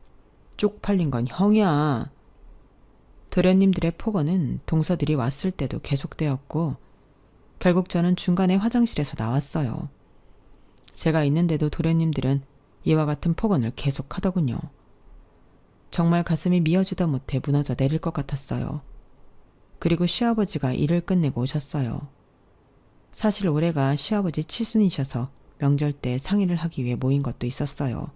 쪽팔린 건 형이야. 도련님들의 폭언은 동서들이 왔을 때도 계속되었고 결국 저는 중간에 화장실에서 나왔어요. 제가 있는데도 도련님들은 이와 같은 폭언을 계속하더군요. 정말 가슴이 미어지다 못해 무너져 내릴 것 같았어요. 그리고 시아버지가 일을 끝내고 오셨어요. 사실 올해가 시아버지 칠순이셔서 명절 때 상의를 하기 위해 모인 것도 있었어요.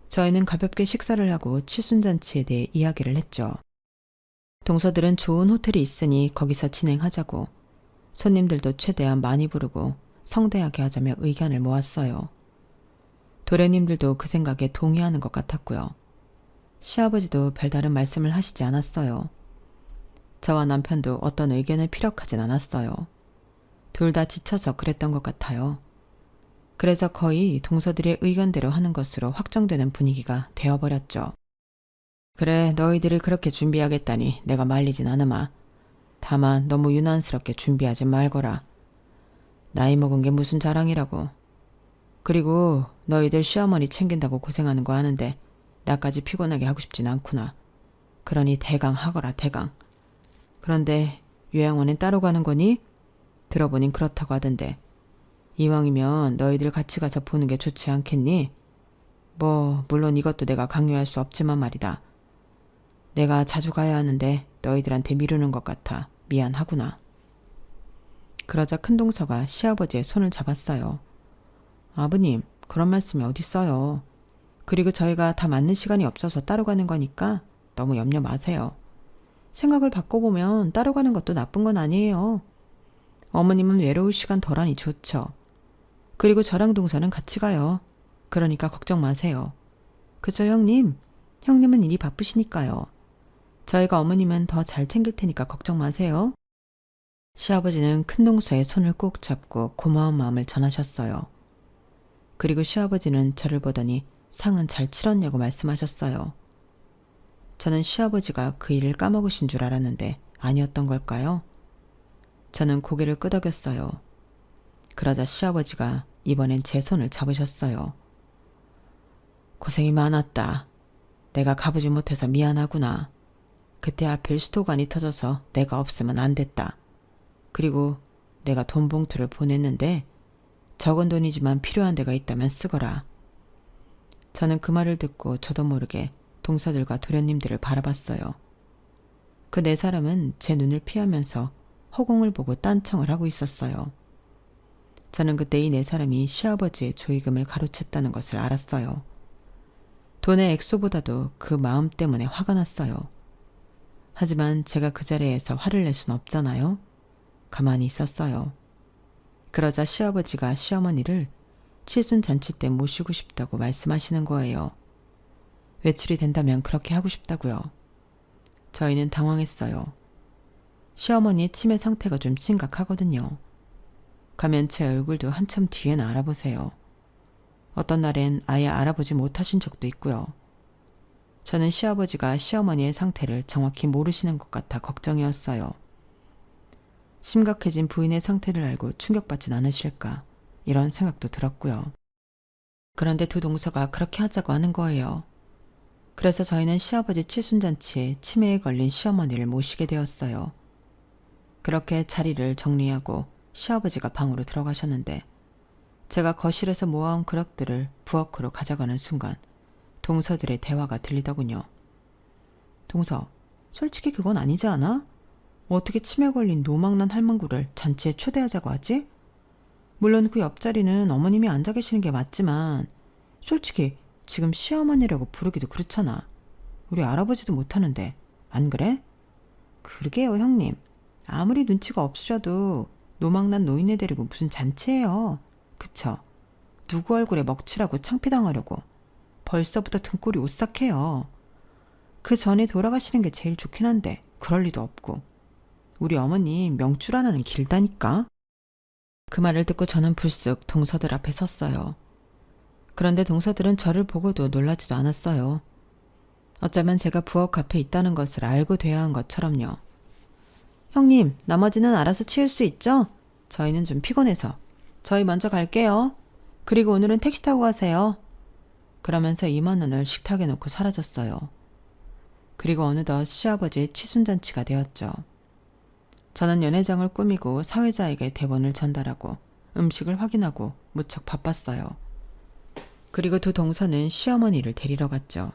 저희는 가볍게 식사를 하고 칠순잔치에 대해 이야기를 했죠. 동서들은 좋은 호텔이 있으니 거기서 진행하자고 손님들도 최대한 많이 부르고 성대하게 하자며 의견을 모았어요. 도련님들도 그 생각에 동의하는 것 같았고요. 시아버지도 별다른 말씀을 하시지 않았어요. 저와 남편도 어떤 의견을 피력하진 않았어요. 둘 다 지쳐서 그랬던 것 같아요. 그래서 거의 동서들의 의견대로 하는 것으로 확정되는 분위기가 되어버렸죠. 그래, 너희들이 그렇게 준비하겠다니 내가 말리진 않으마. 다만 너무 유난스럽게 준비하지 말거라. 나이 먹은 게 무슨 자랑이라고. 그리고 너희들 시어머니 챙긴다고 고생하는 거 아는데 나까지 피곤하게 하고 싶진 않구나. 그러니 대강 하거라 대강. 그런데 요양원엔 따로 가는 거니? 들어보닌 그렇다고 하던데. 이왕이면 너희들 같이 가서 보는 게 좋지 않겠니? 뭐 물론 이것도 내가 강요할 수 없지만 말이다. 내가 자주 가야 하는데 너희들한테 미루는 것 같아 미안하구나. 그러자 큰동서가 시아버지의 손을 잡았어요. 아버님, 그런 말씀이 어딨어요. 그리고 저희가 다 맞는 시간이 없어서 따로 가는 거니까 너무 염려 마세요. 생각을 바꿔보면 따로 가는 것도 나쁜 건 아니에요. 어머님은 외로울 시간 덜하니 좋죠. 그리고 저랑 동서는 같이 가요. 그러니까 걱정 마세요. 그죠 형님? 형님은 일이 바쁘시니까요. 저희가 어머님은 더 잘 챙길 테니까 걱정 마세요. 시아버지는 큰동서의 손을 꼭 잡고 고마운 마음을 전하셨어요. 그리고 시아버지는 저를 보더니 상은 잘 치렀냐고 말씀하셨어요. 저는 시아버지가 그 일을 까먹으신 줄 알았는데 아니었던 걸까요? 저는 고개를 끄덕였어요. 그러자 시아버지가 이번엔 제 손을 잡으셨어요. 고생이 많았다. 내가 가보지 못해서 미안하구나. 그때 하필 수도관이 터져서 내가 없으면 안 됐다. 그리고 내가 돈 봉투를 보냈는데 적은 돈이지만 필요한 데가 있다면 쓰거라. 저는 그 말을 듣고 저도 모르게 동서들과 도련님들을 바라봤어요. 그 네 사람은 제 눈을 피하면서 허공을 보고 딴청을 하고 있었어요. 저는 그때 이 네 사람이 시아버지의 조의금을 가로챘다는 것을 알았어요. 돈의 액수보다도 그 마음 때문에 화가 났어요. 하지만 제가 그 자리에서 화를 낼 순 없잖아요. 가만히 있었어요. 그러자 시아버지가 시어머니를 칠순잔치 때 모시고 싶다고 말씀하시는 거예요. 외출이 된다면 그렇게 하고 싶다고요. 저희는 당황했어요. 시어머니의 치매 상태가 좀 심각하거든요. 가면 제 얼굴도 한참 뒤에는 알아보세요. 어떤 날엔 아예 알아보지 못하신 적도 있고요. 저는 시아버지가 시어머니의 상태를 정확히 모르시는 것 같아 걱정이었어요. 심각해진 부인의 상태를 알고 충격받진 않으실까 이런 생각도 들었고요. 그런데 두 동서가 그렇게 하자고 하는 거예요. 그래서 저희는 시아버지 칠순잔치에 치매에 걸린 시어머니를 모시게 되었어요. 그렇게 자리를 정리하고 시아버지가 방으로 들어가셨는데 제가 거실에서 모아온 그릇들을 부엌으로 가져가는 순간 동서들의 대화가 들리더군요. 동서, 솔직히 그건 아니지 않아? 어떻게 치매 걸린 노망난 할망구를 잔치에 초대하자고 하지? 물론 그 옆자리는 어머님이 앉아 계시는 게 맞지만 솔직히 지금 시어머니라고 부르기도 그렇잖아. 우리 알아보지도 못하는데 안 그래? 그러게요 형님. 아무리 눈치가 없으셔도 노망난 노인네 데리고 무슨 잔치예요. 그쵸? 누구 얼굴에 먹칠하고 창피당하려고 벌써부터 등골이 오싹해요. 그 전에 돌아가시는 게 제일 좋긴 한데 그럴 리도 없고 우리 어머님 명줄 하나는 길다니까. 그 말을 듣고 저는 불쑥 동서들 앞에 섰어요. 그런데 동서들은 저를 보고도 놀라지도 않았어요. 어쩌면 제가 부엌 앞에 있다는 것을 알고 돼야 한 것처럼요. 형님, 나머지는 알아서 치울 수 있죠? 저희는 좀 피곤해서. 저희 먼저 갈게요. 그리고 오늘은 택시 타고 가세요. 그러면서 2만 원을 식탁에 놓고 사라졌어요. 그리고 어느덧 시아버지의 칠순잔치가 되었죠. 저는 연회장을 꾸미고 사회자에게 대본을 전달하고 음식을 확인하고 무척 바빴어요. 그리고 두 동서는 시어머니를 데리러 갔죠.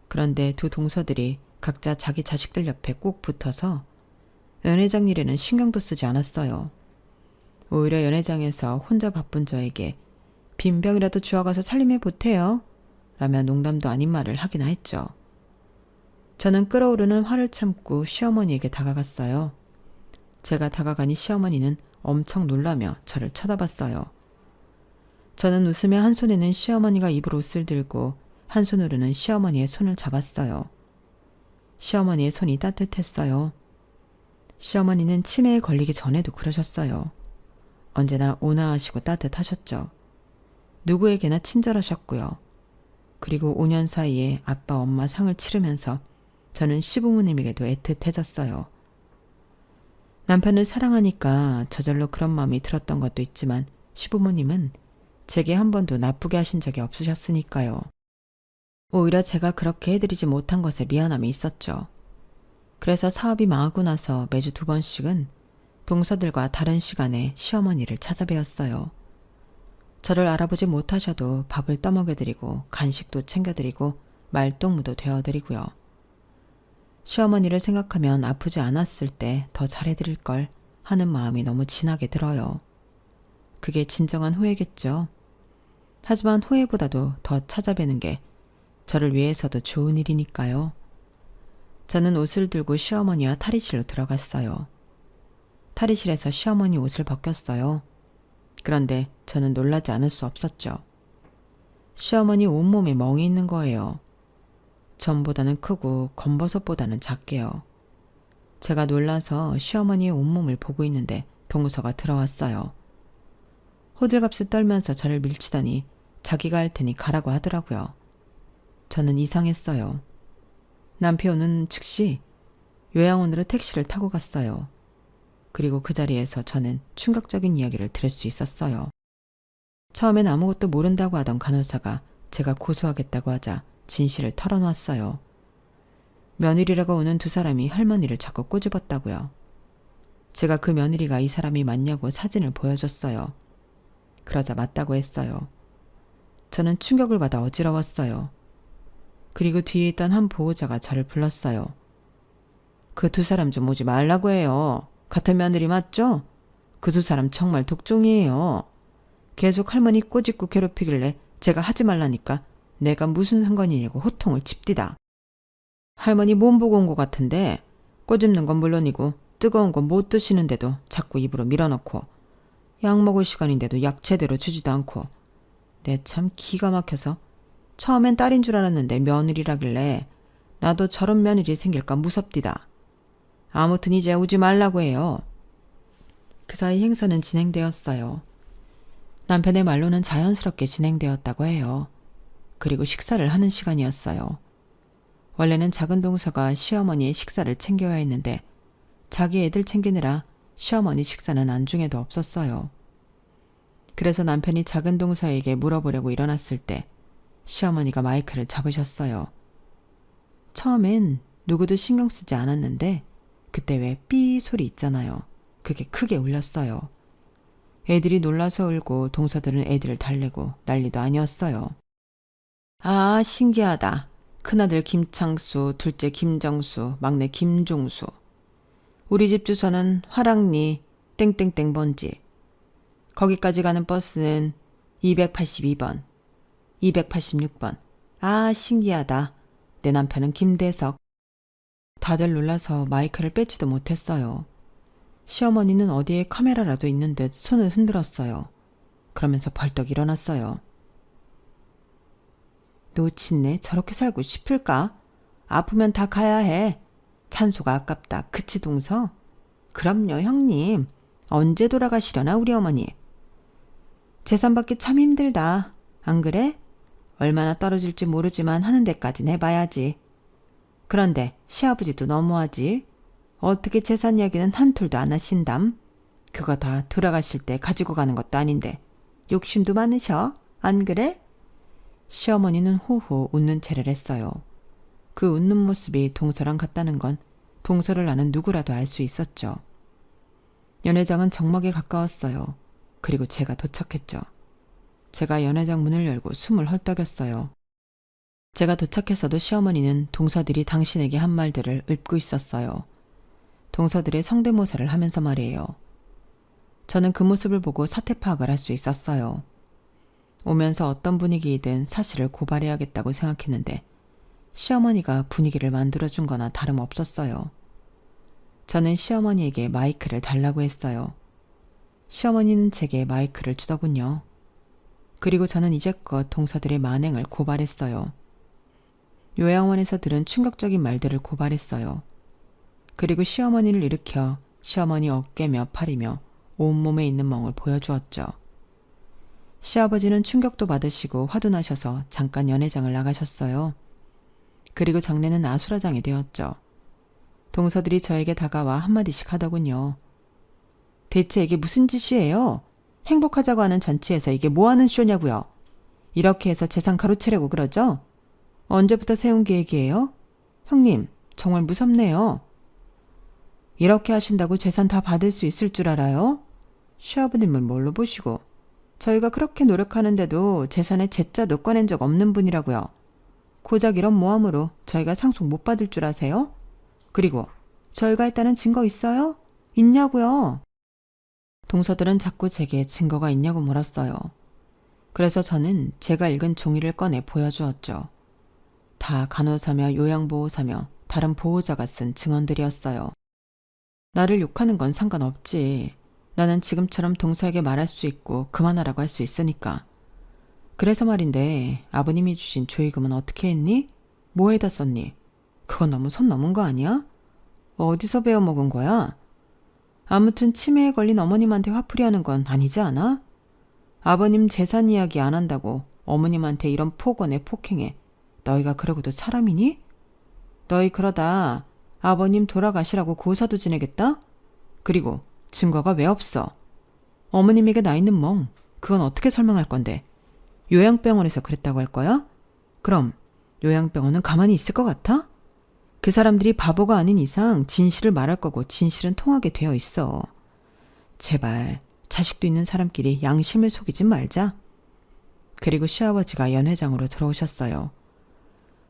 그런데 두 동서들이 각자 자기 자식들 옆에 꼭 붙어서 연회장 일에는 신경도 쓰지 않았어요. 오히려 연회장에서 혼자 바쁜 저에게 빈병이라도 주워가서 살림해 보태요 라며 농담도 아닌 말을 하기나 했죠. 저는 끓어오르는 화를 참고 시어머니에게 다가갔어요. 제가 다가가니 시어머니는 엄청 놀라며 저를 쳐다봤어요. 저는 웃으며 한 손에는 시어머니가 입을 옷을 들고 한 손으로는 시어머니의 손을 잡았어요. 시어머니의 손이 따뜻했어요. 시어머니는 치매에 걸리기 전에도 그러셨어요. 언제나 온화하시고 따뜻하셨죠. 누구에게나 친절하셨고요. 그리고 5년 사이에 아빠 엄마 상을 치르면서 저는 시부모님에게도 애틋해졌어요. 남편을 사랑하니까 저절로 그런 마음이 들었던 것도 있지만 시부모님은 제게 한 번도 나쁘게 하신 적이 없으셨으니까요. 오히려 제가 그렇게 해드리지 못한 것에 미안함이 있었죠. 그래서 사업이 망하고 나서 매주 2번씩은 동서들과 다른 시간에 시어머니를 찾아뵈었어요. 저를 알아보지 못하셔도 밥을 떠먹여드리고 간식도 챙겨드리고 말동무도 되어드리고요. 시어머니를 생각하면 아프지 않았을 때 더 잘해드릴 걸 하는 마음이 너무 진하게 들어요. 그게 진정한 후회겠죠. 하지만 후회보다도 더 찾아뵈는 게 저를 위해서도 좋은 일이니까요. 저는 옷을 들고 시어머니와 탈의실로 들어갔어요. 탈의실에서 시어머니 옷을 벗겼어요. 그런데 저는 놀라지 않을 수 없었죠. 시어머니 온몸에 멍이 있는 거예요. 전보다는 크고 검버섯보다는 작게요. 제가 놀라서 시어머니의 온몸을 보고 있는데 동서가 들어왔어요. 호들갑을 떨면서 저를 밀치더니 자기가 할 테니 가라고 하더라고요. 저는 이상했어요. 남편은 즉시 요양원으로 택시를 타고 갔어요. 그리고 그 자리에서 저는 충격적인 이야기를 들을 수 있었어요. 처음엔 아무것도 모른다고 하던 간호사가 제가 고소하겠다고 하자 진실을 털어놨어요. 며느리라고 오는 두 사람이 할머니를 자꾸 꼬집었다고요. 제가 그 며느리가 이 사람이 맞냐고 사진을 보여줬어요. 그러자 맞다고 했어요. 저는 충격을 받아 어지러웠어요. 그리고 뒤에 있던 한 보호자가 저를 불렀어요. 그 두 사람 좀 오지 말라고 해요. 같은 며느리 맞죠? 그 두 사람 정말 독종이에요. 계속 할머니 꼬집고 괴롭히길래 제가 하지 말라니까 내가 무슨 상관이냐고 호통을 칩디다. 할머니 몸 보고 온 것 같은데 꼬집는 건 물론이고 뜨거운 건 못 드시는데도 자꾸 입으로 밀어넣고 약 먹을 시간인데도 약 제대로 주지도 않고 내 참 기가 막혀서 처음엔 딸인 줄 알았는데 며느리라길래 나도 저런 며느리 생길까 무섭디다. 아무튼 이제 오지 말라고 해요. 그 사이 행사는 진행되었어요. 남편의 말로는 자연스럽게 진행되었다고 해요. 그리고 식사를 하는 시간이었어요. 원래는 작은 동서가 시어머니의 식사를 챙겨야 했는데 자기 애들 챙기느라 시어머니 식사는 안중에도 없었어요. 그래서 남편이 작은 동서에게 물어보려고 일어났을 때 시어머니가 마이크를 잡으셨어요. 처음엔 누구도 신경 쓰지 않았는데 그때 왜 삐 소리 있잖아요. 그게 크게 울렸어요. 애들이 놀라서 울고 동서들은 애들을 달래고 난리도 아니었어요. 아, 신기하다. 큰아들 김창수, 둘째 김정수, 막내 김종수. 우리 집 주소는 화랑리 땡땡땡 번지. 거기까지 가는 버스는 282번, 286번. 아, 신기하다. 내 남편은 김대석. 다들 놀라서 마이크를 빼지도 못했어요. 시어머니는 어디에 카메라라도 있는 듯 손을 흔들었어요. 그러면서 벌떡 일어났어요. 노친네 저렇게 살고 싶을까? 아프면 다 가야 해. 산소가 아깝다. 그치 동서? 그럼요 형님. 언제 돌아가시려나 우리 어머니. 재산 받기 참 힘들다. 안 그래? 얼마나 떨어질지 모르지만 하는 데까진 해봐야지. 그런데 시아버지도 너무하지. 어떻게 재산 이야기는 한 톨도 안 하신담? 그거 다 돌아가실 때 가지고 가는 것도 아닌데 욕심도 많으셔. 안 그래? 시어머니는 호호 웃는 채를 했어요. 그 웃는 모습이 동서랑 같다는 건 동서를 아는 누구라도 알 수 있었죠. 연회장은 정막에 가까웠어요. 그리고 제가 도착했죠. 제가 연회장 문을 열고 숨을 헐떡였어요. 제가 도착했어도 시어머니는 동서들이 당신에게 한 말들을 읊고 있었어요. 동서들의 성대모사를 하면서 말이에요. 저는 그 모습을 보고 사태 파악을 할 수 있었어요. 오면서 어떤 분위기이든 사실을 고발해야겠다고 생각했는데 시어머니가 분위기를 만들어준 거나 다름없었어요. 저는 시어머니에게 마이크를 달라고 했어요. 시어머니는 제게 마이크를 주더군요. 그리고 저는 이제껏 동서들의 만행을 고발했어요. 요양원에서 들은 충격적인 말들을 고발했어요. 그리고 시어머니를 일으켜 시어머니 어깨며 팔이며 온몸에 있는 멍을 보여주었죠. 시아버지는 충격도 받으시고 화도 나셔서 잠깐 연회장을 나가셨어요. 그리고 장례는 아수라장이 되었죠. 동서들이 저에게 다가와 한마디씩 하더군요. 대체 이게 무슨 짓이에요? 행복하자고 하는 잔치에서 이게 뭐하는 쇼냐고요? 이렇게 해서 재산 가로채려고 그러죠? 언제부터 세운 계획이에요? 형님, 정말 무섭네요. 이렇게 하신다고 재산 다 받을 수 있을 줄 알아요? 시아버님을 뭘로 보시고 저희가 그렇게 노력하는데도 재산에 제자도 꺼낸 적 없는 분이라고요. 고작 이런 모함으로 저희가 상속 못 받을 줄 아세요? 그리고 저희가 했다는 증거 있어요? 있냐고요? 동서들은 자꾸 제게 증거가 있냐고 물었어요. 그래서 저는 제가 읽은 종이를 꺼내 보여주었죠. 다 간호사며 요양보호사며 다른 보호자가 쓴 증언들이었어요. 나를 욕하는 건 상관없지. 나는 지금처럼 동서에게 말할 수 있고 그만하라고 할 수 있으니까. 그래서 말인데 아버님이 주신 조의금은 어떻게 했니? 뭐에다 썼니? 그건 너무 선 넘은 거 아니야? 어디서 배워먹은 거야? 아무튼 치매에 걸린 어머님한테 화풀이하는 건 아니지 않아? 아버님 재산 이야기 안 한다고 어머님한테 이런 폭언에 폭행해. 너희가 그러고도 사람이니? 너희 그러다 아버님 돌아가시라고 고사도 지내겠다? 그리고 증거가 왜 없어? 어머님에게 나 있는 멍, 그건 어떻게 설명할 건데? 요양병원에서 그랬다고 할 거야? 그럼 요양병원은 가만히 있을 것 같아? 그 사람들이 바보가 아닌 이상 진실을 말할 거고 진실은 통하게 되어 있어. 제발 자식도 있는 사람끼리 양심을 속이지 말자. 그리고 시아버지가 연회장으로 들어오셨어요.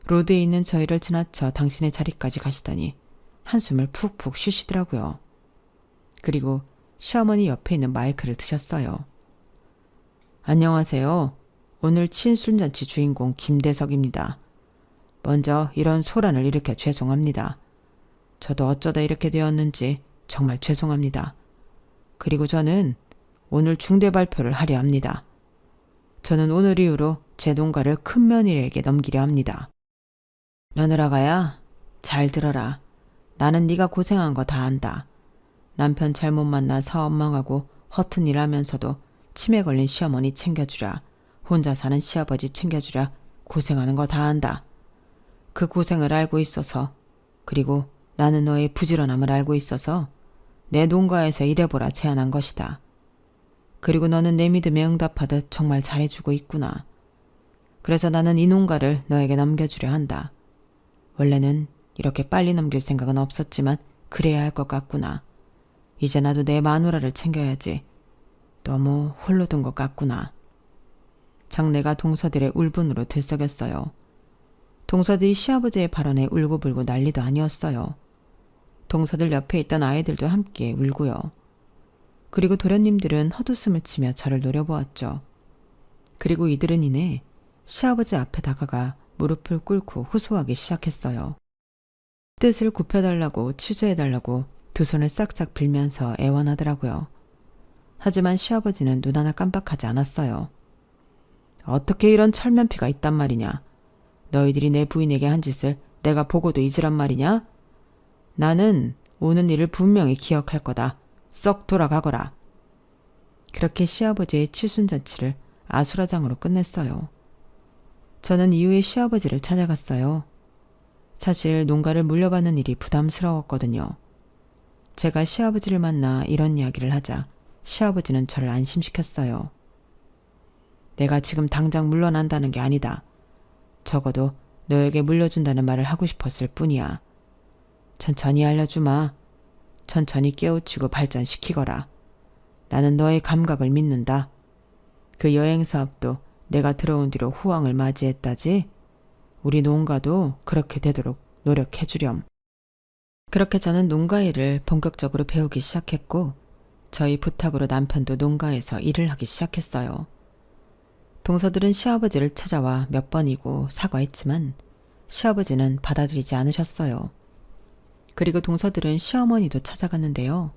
로드에 있는 저희를 지나쳐 당신의 자리까지 가시다니 한숨을 푹푹 쉬시더라고요. 그리고 시어머니 옆에 있는 마이크를 드셨어요. 안녕하세요. 오늘 친순잔치 주인공 김대석입니다. 먼저 이런 소란을 일으켜 죄송합니다. 저도 어쩌다 이렇게 되었는지 정말 죄송합니다. 그리고 저는 오늘 중대 발표를 하려 합니다. 저는 오늘 이후로 제 농가를 큰 며느리에게 넘기려 합니다. 며느라가야, 잘 들어라. 나는 네가 고생한 거 다 안다. 남편 잘못 만나 사업 망하고 허튼 일 하면서도 치매 걸린 시어머니 챙겨주랴. 혼자 사는 시아버지 챙겨주랴. 고생하는 거 다 안다. 그 고생을 알고 있어서, 그리고 나는 너의 부지런함을 알고 있어서 내 농가에서 일해보라 제안한 것이다. 그리고 너는 내 믿음에 응답하듯 정말 잘해주고 있구나. 그래서 나는 이 농가를 너에게 넘겨주려 한다. 원래는 이렇게 빨리 넘길 생각은 없었지만 그래야 할 것 같구나. 이제 나도 내 마누라를 챙겨야지. 너무 홀로 둔 것 같구나. 장내가 동서들의 울분으로 들썩였어요. 동서들이 시아버지의 발언에 울고불고 난리도 아니었어요. 동서들 옆에 있던 아이들도 함께 울고요. 그리고 도련님들은 헛웃음을 치며 저를 노려보았죠. 그리고 이들은 이내 시아버지 앞에 다가가 무릎을 꿇고 호소하기 시작했어요. 뜻을 굽혀달라고 취소해달라고 두 손을 싹싹 빌면서 애원하더라고요. 하지만 시아버지는 눈 하나 깜빡하지 않았어요. 어떻게 이런 철면피가 있단 말이냐. 너희들이 내 부인에게 한 짓을 내가 보고도 잊으란 말이냐? 나는 오는 일을 분명히 기억할 거다. 썩 돌아가거라. 그렇게 시아버지의 칠순잔치를 아수라장으로 끝냈어요. 저는 이후에 시아버지를 찾아갔어요. 사실 농가를 물려받는 일이 부담스러웠거든요. 제가 시아버지를 만나 이런 이야기를 하자 시아버지는 저를 안심시켰어요. 내가 지금 당장 물러난다는 게 아니다. 적어도 너에게 물려준다는 말을 하고 싶었을 뿐이야. 천천히 알려주마. 천천히 깨우치고 발전시키거라. 나는 너의 감각을 믿는다. 그 여행 사업도 내가 들어온 뒤로 호황을 맞이했다지. 우리 농가도 그렇게 되도록 노력해주렴. 그렇게 저는 농가 일을 본격적으로 배우기 시작했고 저희 부탁으로 남편도 농가에서 일을 하기 시작했어요. 동서들은 시아버지를 찾아와 몇 번이고 사과했지만 시아버지는 받아들이지 않으셨어요. 그리고 동서들은 시어머니도 찾아갔는데요.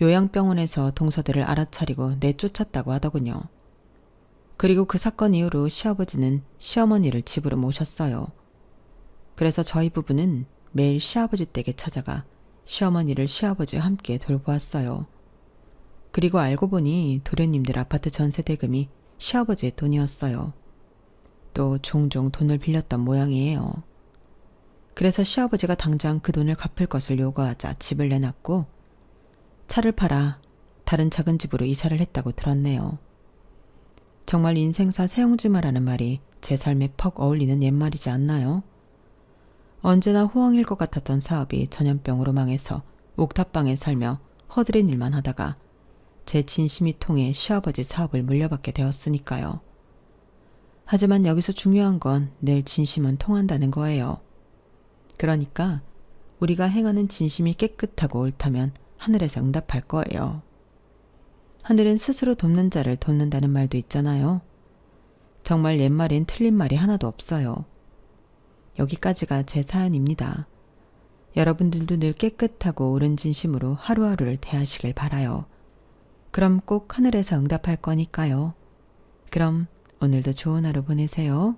요양병원에서 동서들을 알아차리고 내쫓았다고 하더군요. 그리고 그 사건 이후로 시아버지는 시어머니를 집으로 모셨어요. 그래서 저희 부부는 매일 시아버지 댁에 찾아가 시어머니를 시아버지와 함께 돌보았어요. 그리고 알고 보니 도련님들 아파트 전세 대금이 시아버지의 돈이었어요. 또 종종 돈을 빌렸던 모양이에요. 그래서 시아버지가 당장 그 돈을 갚을 것을 요구하자 집을 내놨고 차를 팔아 다른 작은 집으로 이사를 했다고 들었네요. 정말 인생사 세용지마라는 말이 제 삶에 퍽 어울리는 옛말이지 않나요? 언제나 호황일 것 같았던 사업이 전염병으로 망해서 옥탑방에 살며 허드렛 일만 하다가 제 진심이 통해 시아버지 사업을 물려받게 되었으니까요. 하지만 여기서 중요한 건 늘 진심은 통한다는 거예요. 그러니까 우리가 행하는 진심이 깨끗하고 옳다면 하늘에서 응답할 거예요. 하늘은 스스로 돕는 자를 돕는다는 말도 있잖아요. 정말 옛말엔 틀린 말이 하나도 없어요. 여기까지가 제 사연입니다. 여러분들도 늘 깨끗하고 옳은 진심으로 하루하루를 대하시길 바라요. 그럼 꼭 하늘에서 응답할 거니까요. 그럼 오늘도 좋은 하루 보내세요.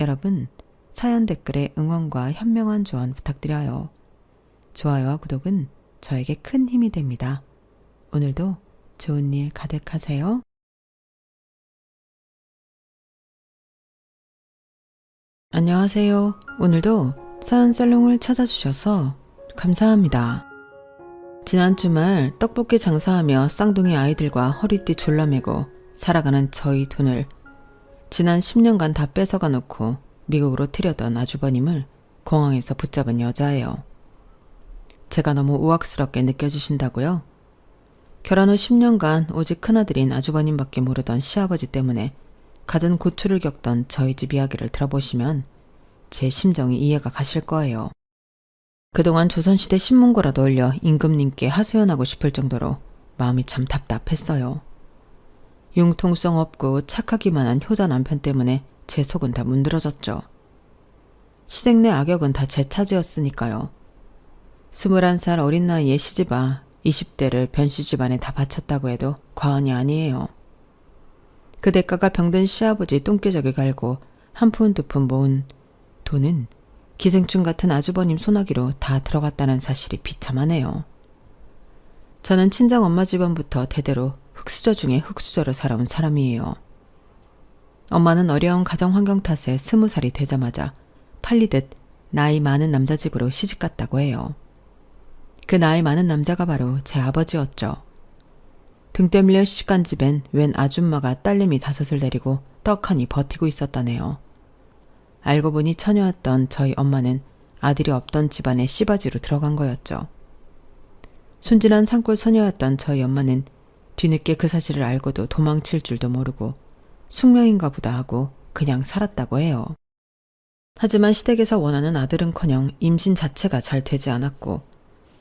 여러분, 사연 댓글에 응원과 현명한 조언 부탁드려요. 좋아요와 구독은 저에게 큰 힘이 됩니다. 오늘도 좋은 일 가득하세요. 안녕하세요. 오늘도 사연 살롱을 찾아주셔서 감사합니다. 지난 주말 떡볶이 장사하며 쌍둥이 아이들과 허리띠 졸라매고 살아가는 저희 돈을 지난 10년간 다 뺏어가 놓고 미국으로 튀려던 아주버님을 공항에서 붙잡은 여자예요. 제가 너무 우악스럽게 느껴지신다고요? 결혼 후 10년간 오직 큰아들인 아주버님밖에 모르던 시아버지 때문에 갖은 고초를 겪던 저희 집 이야기를 들어보시면 제 심정이 이해가 가실 거예요. 그동안 조선시대 신문고라도 올려 임금님께 하소연하고 싶을 정도로 마음이 참 답답했어요. 융통성 없고 착하기만 한 효자 남편 때문에 제 속은 다 문드러졌죠. 시댁 내 악역은 다 제 차지였으니까요. 21살 어린 나이에 시집아 20대를 변씨 집안에 다 바쳤다고 해도 과언이 아니에요. 그 대가가 병든 시아버지 똥개저기 갈고 한 푼 두 푼 모은 돈은 기생충 같은 아주버님 소나기로 다 들어갔다는 사실이 비참하네요. 저는 친정 엄마 집안부터 대대로 흙수저 중에 흙수저로 살아온 사람이에요. 엄마는 어려운 가정 환경 탓에 20살이 되자마자 팔리듯 나이 많은 남자 집으로 시집갔다고 해요. 그 나이 많은 남자가 바로 제 아버지였죠. 등 때밀려 시집간 집엔 웬 아줌마가 딸내미 5을 데리고 떡하니 버티고 있었다네요. 알고 보니 처녀였던 저희 엄마는 아들이 없던 집안에 씨바지로 들어간 거였죠. 순진한 산골 소녀였던 저희 엄마는 뒤늦게 그 사실을 알고도 도망칠 줄도 모르고 숙명인가 보다 하고 그냥 살았다고 해요. 하지만 시댁에서 원하는 아들은커녕 임신 자체가 잘 되지 않았고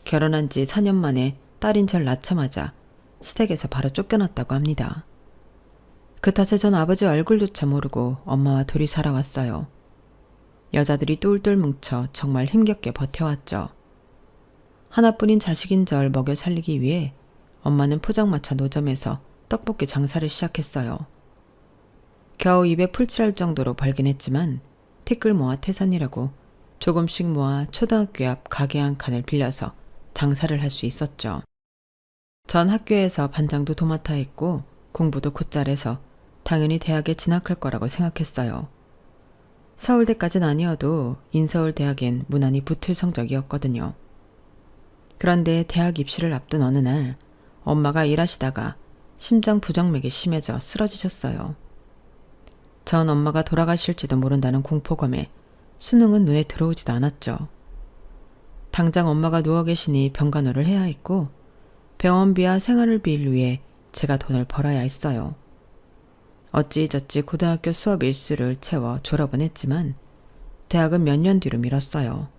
결혼한 지 4년 만에 딸인 절 낳자마자 시댁에서 바로 쫓겨났다고 합니다. 그 탓에 전 아버지 얼굴조차 모르고 엄마와 둘이 살아왔어요. 여자들이 똘똘 뭉쳐 정말 힘겹게 버텨왔죠. 하나뿐인 자식인 절 먹여 살리기 위해 엄마는 포장마차 노점에서 떡볶이 장사를 시작했어요. 겨우 입에 풀칠할 정도로 벌긴 했지만 티끌 모아 태산이라고 조금씩 모아 초등학교 앞 가게 한 칸을 빌려서 장사를 할 수 있었죠. 전 학교에서 반장도 도맡아 했고 공부도 곧잘 해서 당연히 대학에 진학할 거라고 생각했어요. 서울대까진 아니어도 인서울대학엔 무난히 붙을 성적이었거든요. 그런데 대학 입시를 앞둔 어느 날 엄마가 일하시다가 심장 부정맥이 심해져 쓰러지셨어요. 전 엄마가 돌아가실지도 모른다는 공포감에 수능은 눈에 들어오지도 않았죠. 당장 엄마가 누워 계시니 병간호를 해야 했고 병원비와 생활비를 위해 제가 돈을 벌어야 했어요. 어찌저찌 고등학교 수업 일수를 채워 졸업은 했지만 대학은 몇 년 뒤로 미뤘어요.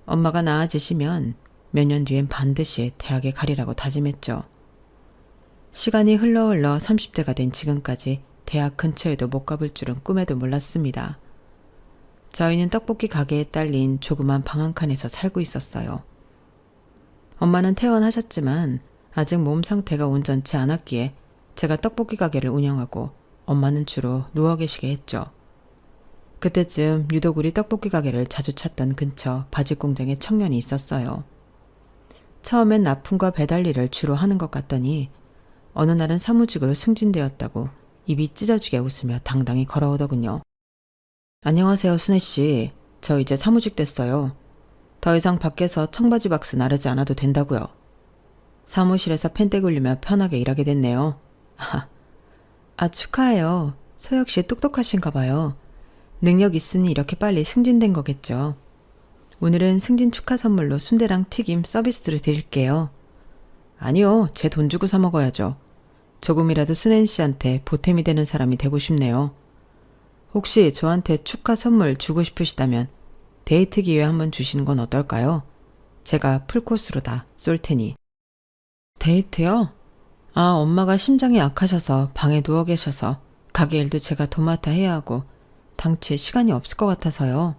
엄마가 나아지시면 몇 년 뒤엔 반드시 대학에 가리라고 다짐했죠. 시간이 흘러 30대가 된 지금까지 대학 근처에도 못 가볼 줄은 꿈에도 몰랐습니다. 저희는 떡볶이 가게에 딸린 조그만 방 한 칸에서 살고 있었어요. 엄마는 퇴원하셨지만 아직 몸 상태가 온전치 않았기에 제가 떡볶이 가게를 운영하고 엄마는 주로 누워 계시게 했죠. 그때쯤 유독 우리 떡볶이 가게를 자주 찾던 근처 바지 공장에 청년이 있었어요. 처음엔 납품과 배달 일을 주로 하는 것 같더니 어느 날은 사무직으로 승진되었다고 입이 찢어지게 웃으며 당당히 걸어오더군요. 안녕하세요, 순애씨. 저 이제 사무직 됐어요. 더 이상 밖에서 청바지 박스 나르지 않아도 된다고요. 사무실에서 펜대 굴리며 편하게 일하게 됐네요. 축하해요. 소혁씨 똑똑하신가 봐요. 능력 있으니 이렇게 빨리 승진된 거겠죠. 오늘은 승진 축하 선물로 순대랑 튀김 서비스로 드릴게요. 아니요, 제 돈 주고 사 먹어야죠. 조금이라도 순애씨한테 보탬이 되는 사람이 되고 싶네요. 혹시 저한테 축하 선물 주고 싶으시다면 데이트 기회 한번 주시는 건 어떨까요? 제가 풀코스로 다 쏠 테니. 데이트요? 엄마가 심장이 약하셔서 방에 누워 계셔서 가게 일도 제가 도맡아 해야 하고 당최 시간이 없을 것 같아서요.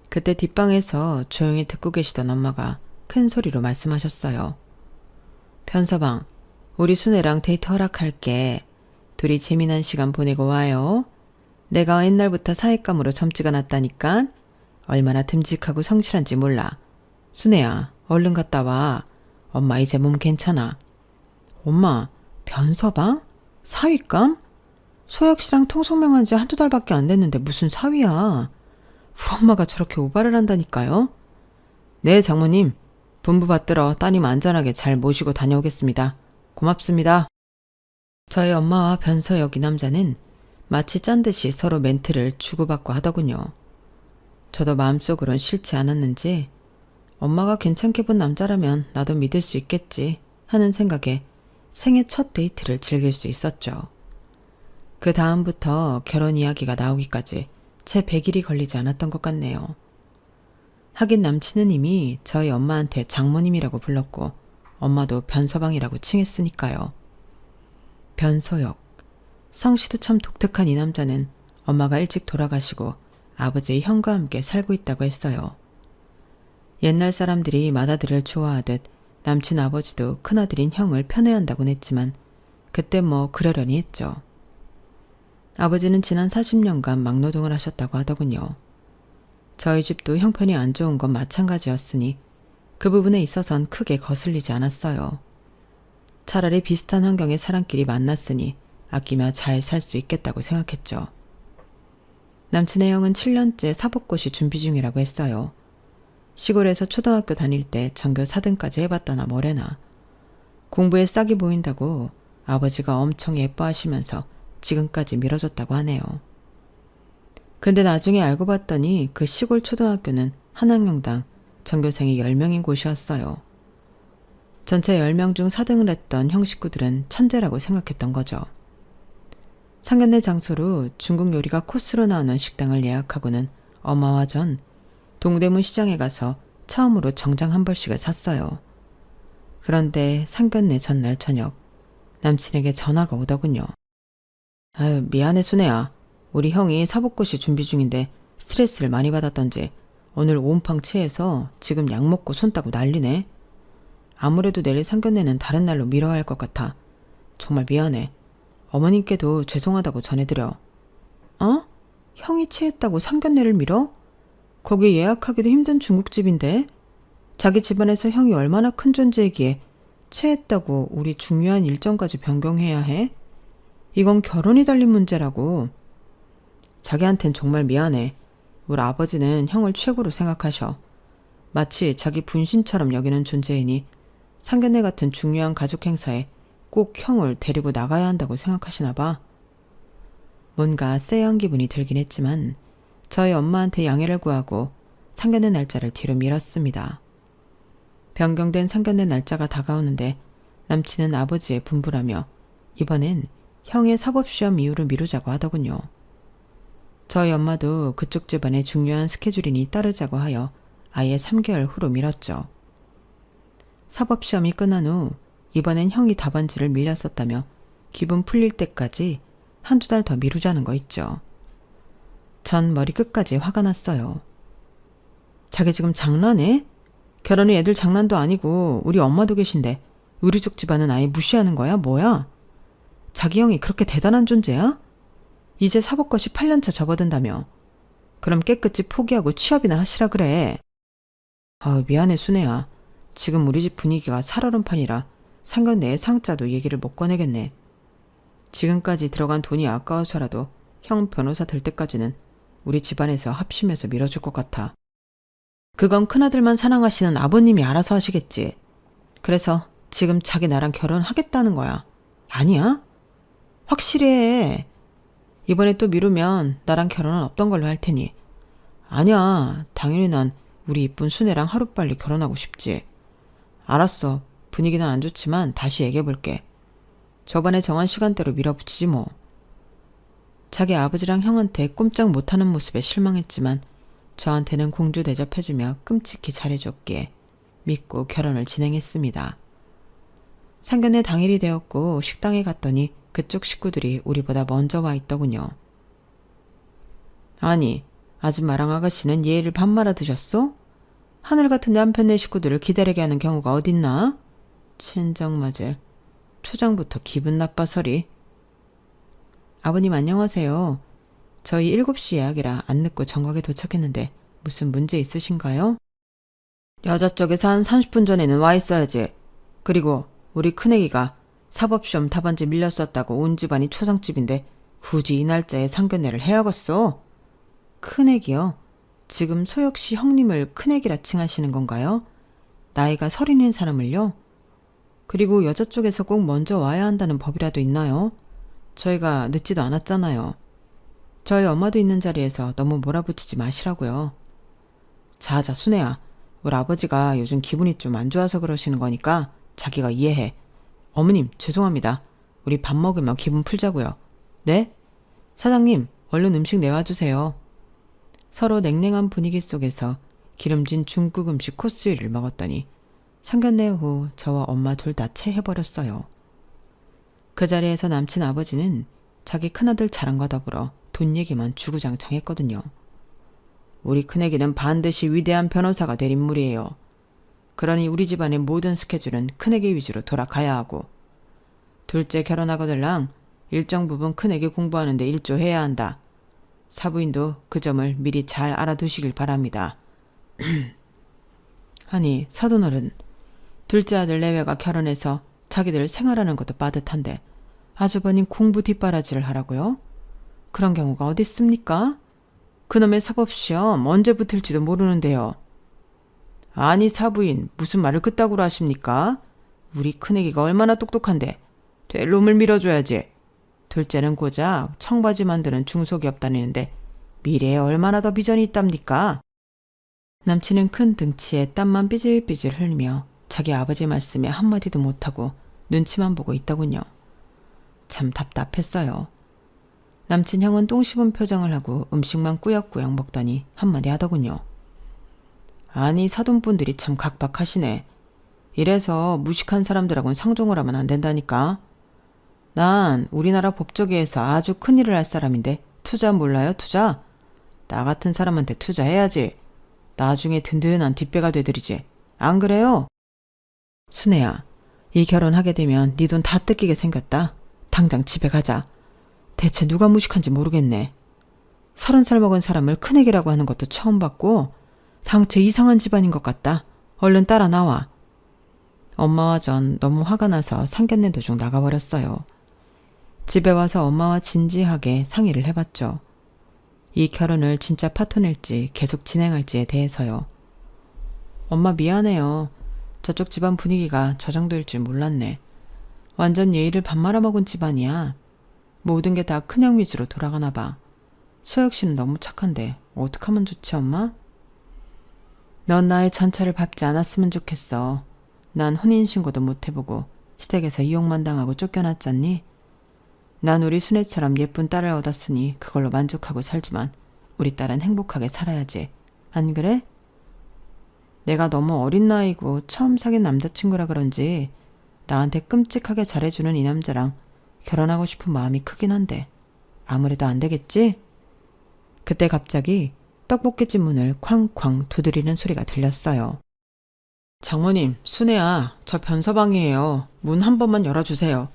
그때 뒷방에서 조용히 듣고 계시던 엄마가 큰 소리로 말씀하셨어요. 변서방, 우리 순애랑 데이트 허락할게. 둘이 재미난 시간 보내고 와요. 내가 옛날부터 사윗감으로 점찍어 놨다니까. 얼마나 듬직하고 성실한지 몰라. 순애야, 얼른 갔다 와. 엄마 이제 몸 괜찮아. 엄마, 변서방? 사윗감? 소혁씨랑 통성명한 지 한두 달밖에 안 됐는데 무슨 사위야. 우리 엄마가 저렇게 오바를 한다니까요. 네, 장모님. 분부 받들어 따님 안전하게 잘 모시고 다녀오겠습니다. 고맙습니다. 저희 엄마와 변서혁 이 남자는 마치 짠 듯이 서로 멘트를 주고받고 하더군요. 저도 마음속으론 싫지 않았는지 엄마가 괜찮게 본 남자라면 나도 믿을 수 있겠지 하는 생각에 생애 첫 데이트를 즐길 수 있었죠. 그 다음부터 결혼 이야기가 나오기까지 채 100일이 걸리지 않았던 것 같네요. 하긴 남친은 이미 저희 엄마한테 장모님이라고 불렀고 엄마도 변서방이라고 칭했으니까요. 변소혁. 성씨도 참 독특한 이 남자는 엄마가 일찍 돌아가시고 아버지의 형과 함께 살고 있다고 했어요. 옛날 사람들이 맏아들을 좋아하듯 남친 아버지도 큰아들인 형을 편애한다곤 했지만 그때 뭐 그러려니 했죠. 아버지는 지난 40년간 막노동을 하셨다고 하더군요. 저희 집도 형편이 안 좋은 건 마찬가지였으니 그 부분에 있어선 크게 거슬리지 않았어요. 차라리 비슷한 환경의 사람끼리 만났으니 아끼며 잘 살 수 있겠다고 생각했죠. 남친의 형은 7년째 사법고시 준비 중이라고 했어요. 시골에서 초등학교 다닐 때 전교 4등까지 해봤다나 뭐래나. 공부에 싹이 보인다고 아버지가 엄청 예뻐하시면서 지금까지 밀어줬다고 하네요. 근데 나중에 알고 봤더니 그 시골 초등학교는 한 학년당 전교생이 10명인 곳이었어요. 전체 10명 중 4등을 했던 형 식구들은 천재라고 생각했던 거죠. 상견례 장소로 중국 요리가 코스로 나오는 식당을 예약하고는 엄마와 전 동대문 시장에 가서 처음으로 정장 한 벌씩을 샀어요. 그런데 상견례 전날 저녁 남친에게 전화가 오더군요. 아유, 미안해 순애야. 우리 형이 사법고시 준비 중인데 스트레스를 많이 받았던지 오늘 온팡 체해서 지금 약 먹고 손 따고 난리네. 아무래도 내일 상견례는 다른 날로 미뤄야 할 것 같아. 정말 미안해. 어머님께도 죄송하다고 전해드려. 어? 형이 체했다고 상견례를 미뤄? 거기 예약하기도 힘든 중국집인데 자기 집안에서 형이 얼마나 큰 존재이기에 체했다고 우리 중요한 일정까지 변경해야 해? 이건 결혼이 달린 문제라고. 자기한텐 정말 미안해. 우리 아버지는 형을 최고로 생각하셔. 마치 자기 분신처럼 여기는 존재이니 상견례 같은 중요한 가족 행사에 꼭 형을 데리고 나가야 한다고 생각하시나 봐. 뭔가 쎄한 기분이 들긴 했지만 저희 엄마한테 양해를 구하고 상견례 날짜를 뒤로 미뤘습니다. 변경된 상견례 날짜가 다가오는데 남친은 아버지의 분부라며 이번엔 형의 사법시험 이후로 미루자고 하더군요. 저희 엄마도 그쪽 집안의 중요한 스케줄이니 따르자고 하여 아예 3개월 후로 미뤘죠. 사법시험이 끝난 후 이번엔 형이 답안지를 밀렸었다며 기분 풀릴 때까지 한두 달 더 미루자는 거 있죠. 전 머리 끝까지 화가 났어요. 자기 지금 장난해? 결혼이 애들 장난도 아니고 우리 엄마도 계신데 우리 쪽 집안은 아예 무시하는 거야? 뭐야? 자기 형이 그렇게 대단한 존재야? 이제 사법고시 8년차 접어든다며. 그럼 깨끗이 포기하고 취업이나 하시라 그래. 미안해 순애야. 지금 우리 집 분위기가 살얼음판이라 상견례에 상자도 얘기를 못 꺼내겠네. 지금까지 들어간 돈이 아까워서라도 형 변호사 될 때까지는 우리 집안에서 합심해서 밀어줄 것 같아. 그건 큰아들만 사랑하시는 아버님이 알아서 하시겠지. 그래서 지금 자기 나랑 결혼하겠다는 거야. 아니야? 확실히 해. 이번에 또 미루면 나랑 결혼은 없던 걸로 할 테니. 아니야. 당연히 난 우리 이쁜 순애랑 하루빨리 결혼하고 싶지. 알았어. 분위기는 안 좋지만 다시 얘기해볼게. 저번에 정한 시간대로 밀어붙이지 뭐. 자기 아버지랑 형한테 꼼짝 못하는 모습에 실망했지만 저한테는 공주 대접해주며 끔찍히 잘해줬기에 믿고 결혼을 진행했습니다. 상견례 당일이 되었고 식당에 갔더니 그쪽 식구들이 우리보다 먼저 와 있더군요. 아니, 아줌마랑 아가씨는 예의를 밥 말아 드셨어? 하늘 같은 남편네 식구들을 기다리게 하는 경우가 어딨나? 첸정 맞을. 초장부터 기분 나빠서리. 아버님 안녕하세요. 저희 7시 예약이라 안 늦고 정각에 도착했는데 무슨 문제 있으신가요? 여자 쪽에서 한 30분 전에는 와 있어야지. 그리고 우리 큰애기가 사법시험 답안지 밀렸었다고 온 집안이 초상집인데 굳이 이 날짜에 상견례를 해야겠어. 큰애기요? 지금 소혁씨 형님을 큰애기라 칭하시는 건가요? 나이가 30인 사람을요? 그리고 여자 쪽에서 꼭 먼저 와야 한다는 법이라도 있나요? 저희가 늦지도 않았잖아요. 저희 엄마도 있는 자리에서 너무 몰아붙이지 마시라고요. 자자 순애야. 우리 아버지가 요즘 기분이 좀 안 좋아서 그러시는 거니까 자기가 이해해. 어머님 죄송합니다. 우리 밥 먹으며 기분 풀자고요. 네? 사장님 얼른 음식 내와주세요. 서로 냉랭한 분위기 속에서 기름진 중국 음식 코스 요리를 먹었더니 상견례 후 저와 엄마 둘 다 체해버렸어요. 그 자리에서 남친 아버지는 자기 큰아들 자랑과 더불어 돈 얘기만 주구장창했거든요. 우리 큰애기는 반드시 위대한 변호사가 될 인물이에요. 그러니 우리 집안의 모든 스케줄은 큰애기 위주로 돌아가야 하고, 둘째 결혼하거들랑 일정 부분 큰애기 공부하는데 일조해야 한다. 사부인도 그 점을 미리 잘 알아두시길 바랍니다. 아니, 사돈어른, 둘째 아들 내외가 결혼해서 자기들 생활하는 것도 빠듯한데 아주버님 공부 뒷바라지를 하라고요? 그런 경우가 어디 있습니까? 그놈의 사법시험 언제 붙을지도 모르는데요. 아니 사부인, 무슨 말을 그따구로 하십니까? 우리 큰애기가 얼마나 똑똑한데 될 놈을 밀어줘야지. 둘째는 고작 청바지 만드는 중소기업 다니는데 미래에 얼마나 더 비전이 있답니까? 남친은 큰 등치에 땀만 삐질삐질 흘리며 자기 아버지 말씀에 한마디도 못하고 눈치만 보고 있더군요. 참 답답했어요. 남친 형은 똥 씹은 표정을 하고 음식만 꾸역꾸역 먹더니 한마디 하더군요. 아니 사돈분들이 참 각박하시네. 이래서 무식한 사람들하고는 상종을 하면 안 된다니까. 난 우리나라 법조계에서 아주 큰일을 할 사람인데 투자 몰라요 투자? 나 같은 사람한테 투자해야지. 나중에 든든한 뒷배가 되드리지. 안 그래요? 순애야, 이 결혼하게 되면 네 돈 다 뜯기게 생겼다. 당장 집에 가자. 대체 누가 무식한지 모르겠네. 30살 먹은 사람을 큰애기라고 하는 것도 처음 봤고 당최 이상한 집안인 것 같다. 얼른 따라 나와. 엄마와 전 너무 화가 나서 상견례 도중 나가버렸어요. 집에 와서 엄마와 진지하게 상의를 해봤죠. 이 결혼을 진짜 파토낼지 계속 진행할지에 대해서요. 엄마 미안해요. 저쪽 집안 분위기가 저 정도일 줄 몰랐네. 완전 예의를 밥 말아먹은 집안이야. 모든 게 다 큰형 위주로 돌아가나 봐. 소혁 씨는 너무 착한데 어떡하면 좋지 엄마? 넌 나의 전철을 밟지 않았으면 좋겠어. 난 혼인신고도 못 해보고 시댁에서 이용만 당하고 쫓겨났잖니? 난 우리 순애처럼 예쁜 딸을 얻었으니 그걸로 만족하고 살지만 우리 딸은 행복하게 살아야지. 안 그래? 내가 너무 어린 나이고 처음 사귄 남자친구라 그런지 나한테 끔찍하게 잘해주는 이 남자랑 결혼하고 싶은 마음이 크긴 한데 아무래도 안 되겠지? 그때 갑자기 떡볶이집 문을 쾅쾅 두드리는 소리가 들렸어요. 장모님, 순애야, 저 변서방이에요. 문 한 번만 열어주세요.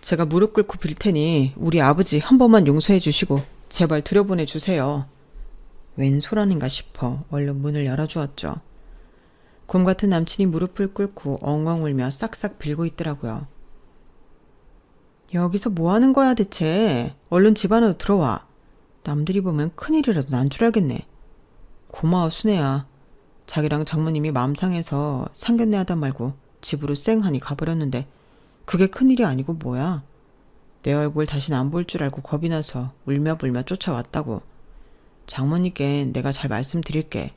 제가 무릎 꿇고 빌 테니 우리 아버지 한 번만 용서해 주시고 제발 들여보내주세요. 웬 소란인가 싶어 얼른 문을 열어주었죠. 곰 같은 남친이 무릎을 꿇고 엉엉 울며 싹싹 빌고 있더라고요. 여기서 뭐 하는 거야 대체? 얼른 집 안으로 들어와. 남들이 보면 큰일이라도 난 줄 알겠네. 고마워 순애야. 자기랑 장모님이 마음 상해서 상견례 하다 말고 집으로 쌩하니 가버렸는데 그게 큰일이 아니고 뭐야. 내 얼굴 다신 안 볼 줄 알고 겁이 나서 울며불며 쫓아왔다고. 장모님께 내가 잘 말씀드릴게.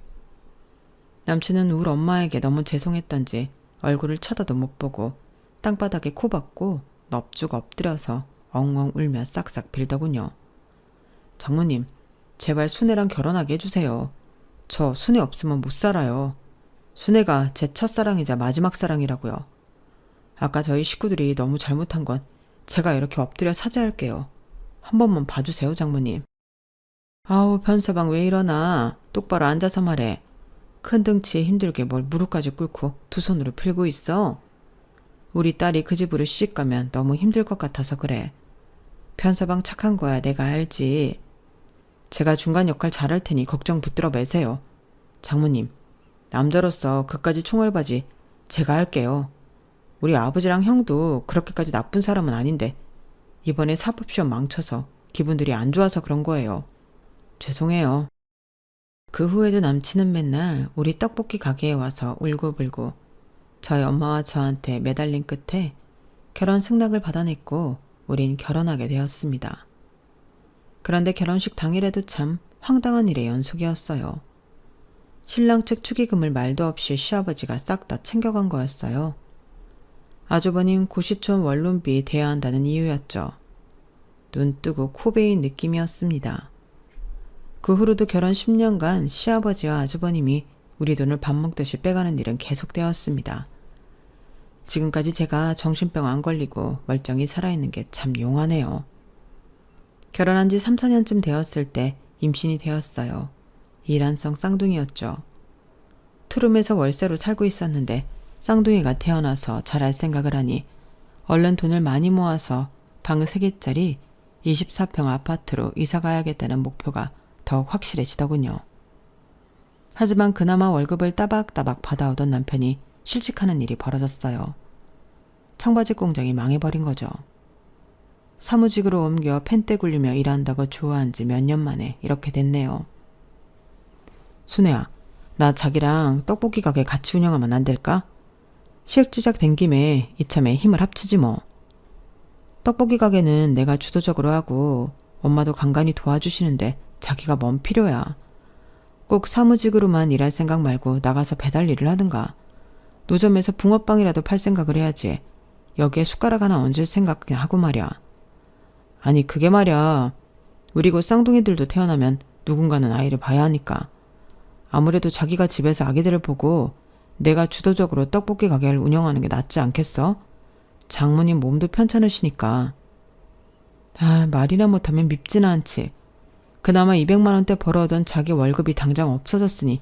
남친은 울 엄마에게 너무 죄송했던지 얼굴을 쳐다도 못 보고 땅바닥에 코 박고 넙죽 엎드려서 엉엉 울며 싹싹 빌더군요. 장모님, 제발 순애랑 결혼하게 해주세요. 저 순애 없으면 못 살아요. 순애가 제 첫사랑이자 마지막 사랑이라고요. 아까 저희 식구들이 너무 잘못한 건 제가 이렇게 엎드려 사죄할게요. 한 번만 봐주세요, 장모님. 아우, 변서방 왜 이러나. 똑바로 앉아서 말해. 큰 등치에 힘들게 뭘 무릎까지 꿇고 두 손으로 빌고 있어. 우리 딸이 그 집으로 시집가면 너무 힘들 것 같아서 그래. 변서방 착한 거야 내가 알지. 제가 중간 역할 잘할 테니 걱정 붙들어 매세요. 장모님, 남자로서 그까지 총알바지 제가 할게요. 우리 아버지랑 형도 그렇게까지 나쁜 사람은 아닌데 이번에 사법시험 망쳐서 기분들이 안 좋아서 그런 거예요. 죄송해요. 그 후에도 남친은 맨날 우리 떡볶이 가게에 와서 울고불고 저희 엄마와 저한테 매달린 끝에 결혼 승낙을 받아냈고 우린 결혼하게 되었습니다. 그런데 결혼식 당일에도 참 황당한 일의 연속이었어요. 신랑 측 축의금을 말도 없이 시아버지가 싹 다 챙겨간 거였어요. 아주버님 고시촌 원룸비 대야 한다는 이유였죠. 눈 뜨고 코 베인 느낌이었습니다. 그 후로도 결혼 10년간 시아버지와 아주버님이 우리 돈을 밥 먹듯이 빼가는 일은 계속되었습니다. 지금까지 제가 정신병 안 걸리고 멀쩡히 살아있는 게 참 용하네요. 결혼한 지 3, 4년쯤 되었을 때 임신이 되었어요. 이란성 쌍둥이였죠. 투룸에서 월세로 살고 있었는데 쌍둥이가 태어나서 잘할 생각을 하니 얼른 돈을 많이 모아서 방 3개짜리 24평 아파트로 이사 가야겠다는 목표가 더욱 확실해지더군요. 하지만 그나마 월급을 따박따박 받아오던 남편이 실직하는 일이 벌어졌어요. 청바지 공장이 망해버린 거죠. 사무직으로 옮겨 펜대 굴리며 일한다고 좋아한 지 몇 년 만에 이렇게 됐네요. 순애야, 나 자기랑 떡볶이 가게 같이 운영하면 안 될까? 시액주작 된 김에 이참에 힘을 합치지 뭐. 떡볶이 가게는 내가 주도적으로 하고 엄마도 간간히 도와주시는데 자기가 뭔 필요야. 꼭 사무직으로만 일할 생각 말고 나가서 배달 일을 하든가. 노점에서 붕어빵이라도 팔 생각을 해야지. 여기에 숟가락 하나 얹을 생각 하고 말이야. 아니 그게 말이야. 우리 곧 쌍둥이들도 태어나면 누군가는 아이를 봐야 하니까. 아무래도 자기가 집에서 아기들을 보고 내가 주도적으로 떡볶이 가게를 운영하는 게 낫지 않겠어? 장모님 몸도 편찮으시니까. 아, 말이나 못하면 밉지는 않지. 그나마 200만 원대 벌어오던 자기 월급이 당장 없어졌으니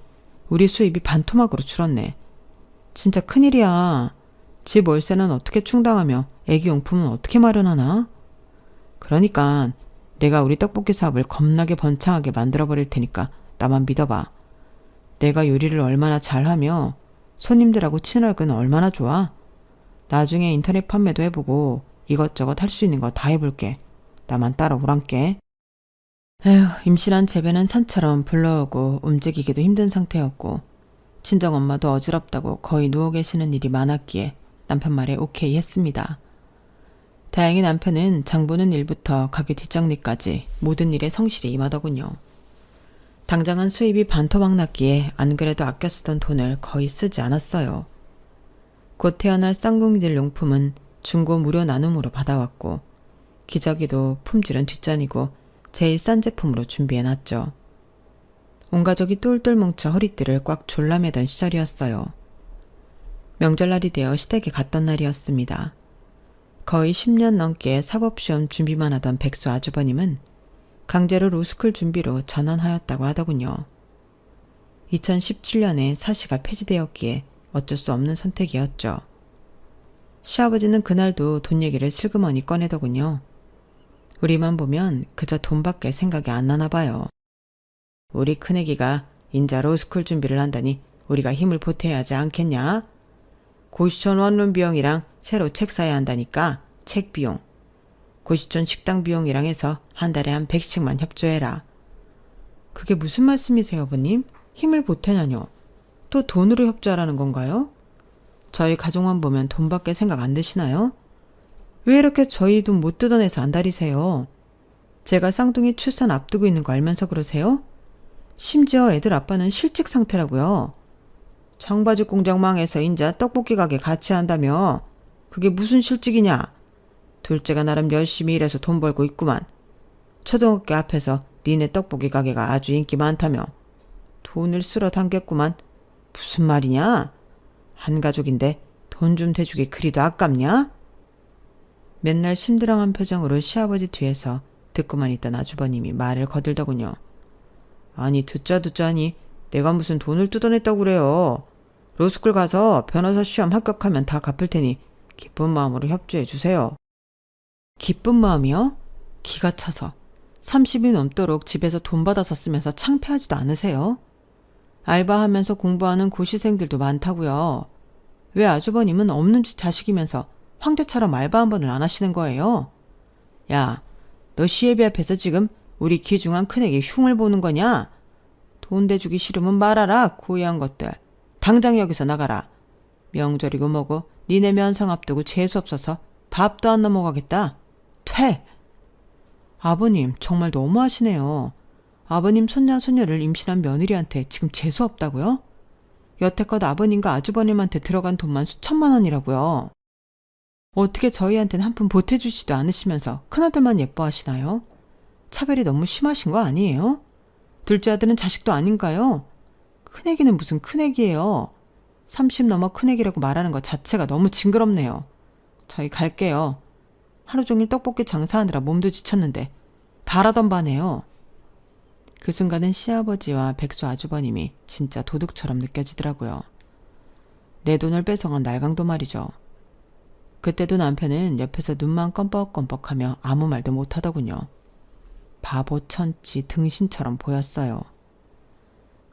우리 수입이 반토막으로 줄었네. 진짜 큰일이야. 집 월세는 어떻게 충당하며 애기 용품은 어떻게 마련하나? 그러니까 내가 우리 떡볶이 사업을 겁나게 번창하게 만들어버릴 테니까 나만 믿어봐. 내가 요리를 얼마나 잘하며 손님들하고 친화력은 얼마나 좋아. 나중에 인터넷 판매도 해보고 이것저것 할 수 있는 거 다 해볼게. 나만 따라오란께. 에휴, 임신한 제배는 산처럼 불러오고 움직이기도 힘든 상태였고 친정엄마도 어지럽다고 거의 누워 계시는 일이 많았기에 남편 말에 오케이 했습니다. 다행히 남편은 장 보는 일부터 가게 뒷정리까지 모든 일에 성실히 임하더군요. 당장은 수입이 반토막 났기에 안 그래도 아껴 쓰던 돈을 거의 쓰지 않았어요. 곧 태어날 쌍둥이들 용품은 중고 무료 나눔으로 받아왔고 기저귀도 품질은 뒷전이고 제일 싼 제품으로 준비해놨죠. 온 가족이 똘똘 뭉쳐 허리띠를 꽉 졸라매던 시절이었어요. 명절날이 되어 시댁에 갔던 날이었습니다. 거의 10년 넘게 사법시험 준비만 하던 백수 아주버님은 강제로 로스쿨 준비로 전환하였다고 하더군요. 2017년에 사시가 폐지되었기에 어쩔 수 없는 선택이었죠. 시아버지는 그날도 돈 얘기를 슬그머니 꺼내더군요. 우리만 보면 그저 돈밖에 생각이 안 나나 봐요. 우리 큰애기가 인자 로스쿨 준비를 한다니 우리가 힘을 보태야 하지 않겠냐? 고시촌 원룸 비용이랑 새로 책 사야 한다니까 책 비용. 고시촌 식당 비용이랑 해서 한 달에 한 100씩만 협조해라. 그게 무슨 말씀이세요, 아버님? 힘을 보태냐뇨. 또 돈으로 협조하라는 건가요? 저희 가족만 보면 돈밖에 생각 안 드시나요? 왜 이렇게 저희 돈 못 뜯어내서 안달이세요? 제가 쌍둥이 출산 앞두고 있는 거 알면서 그러세요? 심지어 애들 아빠는 실직 상태라고요. 청바지 공장 망해서 인자 떡볶이 가게 같이 한다며. 그게 무슨 실직이냐. 둘째가 나름 열심히 일해서 돈 벌고 있구만. 초등학교 앞에서 니네 떡볶이 가게가 아주 인기 많다며. 돈을 쓸어 담겼구만. 무슨 말이냐? 한 가족인데 돈 좀 대주기 그리도 아깝냐? 맨날 심드렁한 표정으로 시아버지 뒤에서 듣고만 있던 아주버님이 말을 거들더군요. 아니 듣자 하니 내가 무슨 돈을 뜯어냈다고 그래요. 로스쿨 가서 변호사 시험 합격하면 다 갚을 테니 기쁜 마음으로 협조해 주세요. 기쁜 마음이요? 기가 차서 30이 넘도록 집에서 돈 받아서 쓰면서 창피하지도 않으세요? 알바하면서 공부하는 고시생들도 많다고요. 왜 아주버님은 없는 집 자식이면서 황제처럼 알바 한 번을 안 하시는 거예요? 야, 너 시애비 앞에서 지금 우리 귀중한 큰애기 흉을 보는 거냐? 돈 대주기 싫으면 말아라, 고의한 것들. 당장 여기서 나가라. 명절이고 뭐고 니네 면상 앞두고 재수없어서 밥도 안 넘어가겠다. 퇴! 아버님 정말 너무하시네요. 아버님 손자 손녀를 임신한 며느리한테 지금 재수없다고요? 여태껏 아버님과 아주버님한테 들어간 돈만 수천만 원이라고요. 어떻게 저희한테는 한 푼 보태주지도 않으시면서 큰아들만 예뻐하시나요? 차별이 너무 심하신 거 아니에요? 둘째 아들은 자식도 아닌가요? 큰애기는 무슨 큰애기예요. 30 넘어 큰애기라고 말하는 것 자체가 너무 징그럽네요. 저희 갈게요. 하루 종일 떡볶이 장사하느라 몸도 지쳤는데 바라던 바네요. 그 순간은 시아버지와 백수 아주버님이 진짜 도둑처럼 느껴지더라고요. 내 돈을 뺏어간 날강도 말이죠. 그때도 남편은 옆에서 눈만 껌뻑껌뻑하며 아무 말도 못하더군요. 바보 천치 등신처럼 보였어요.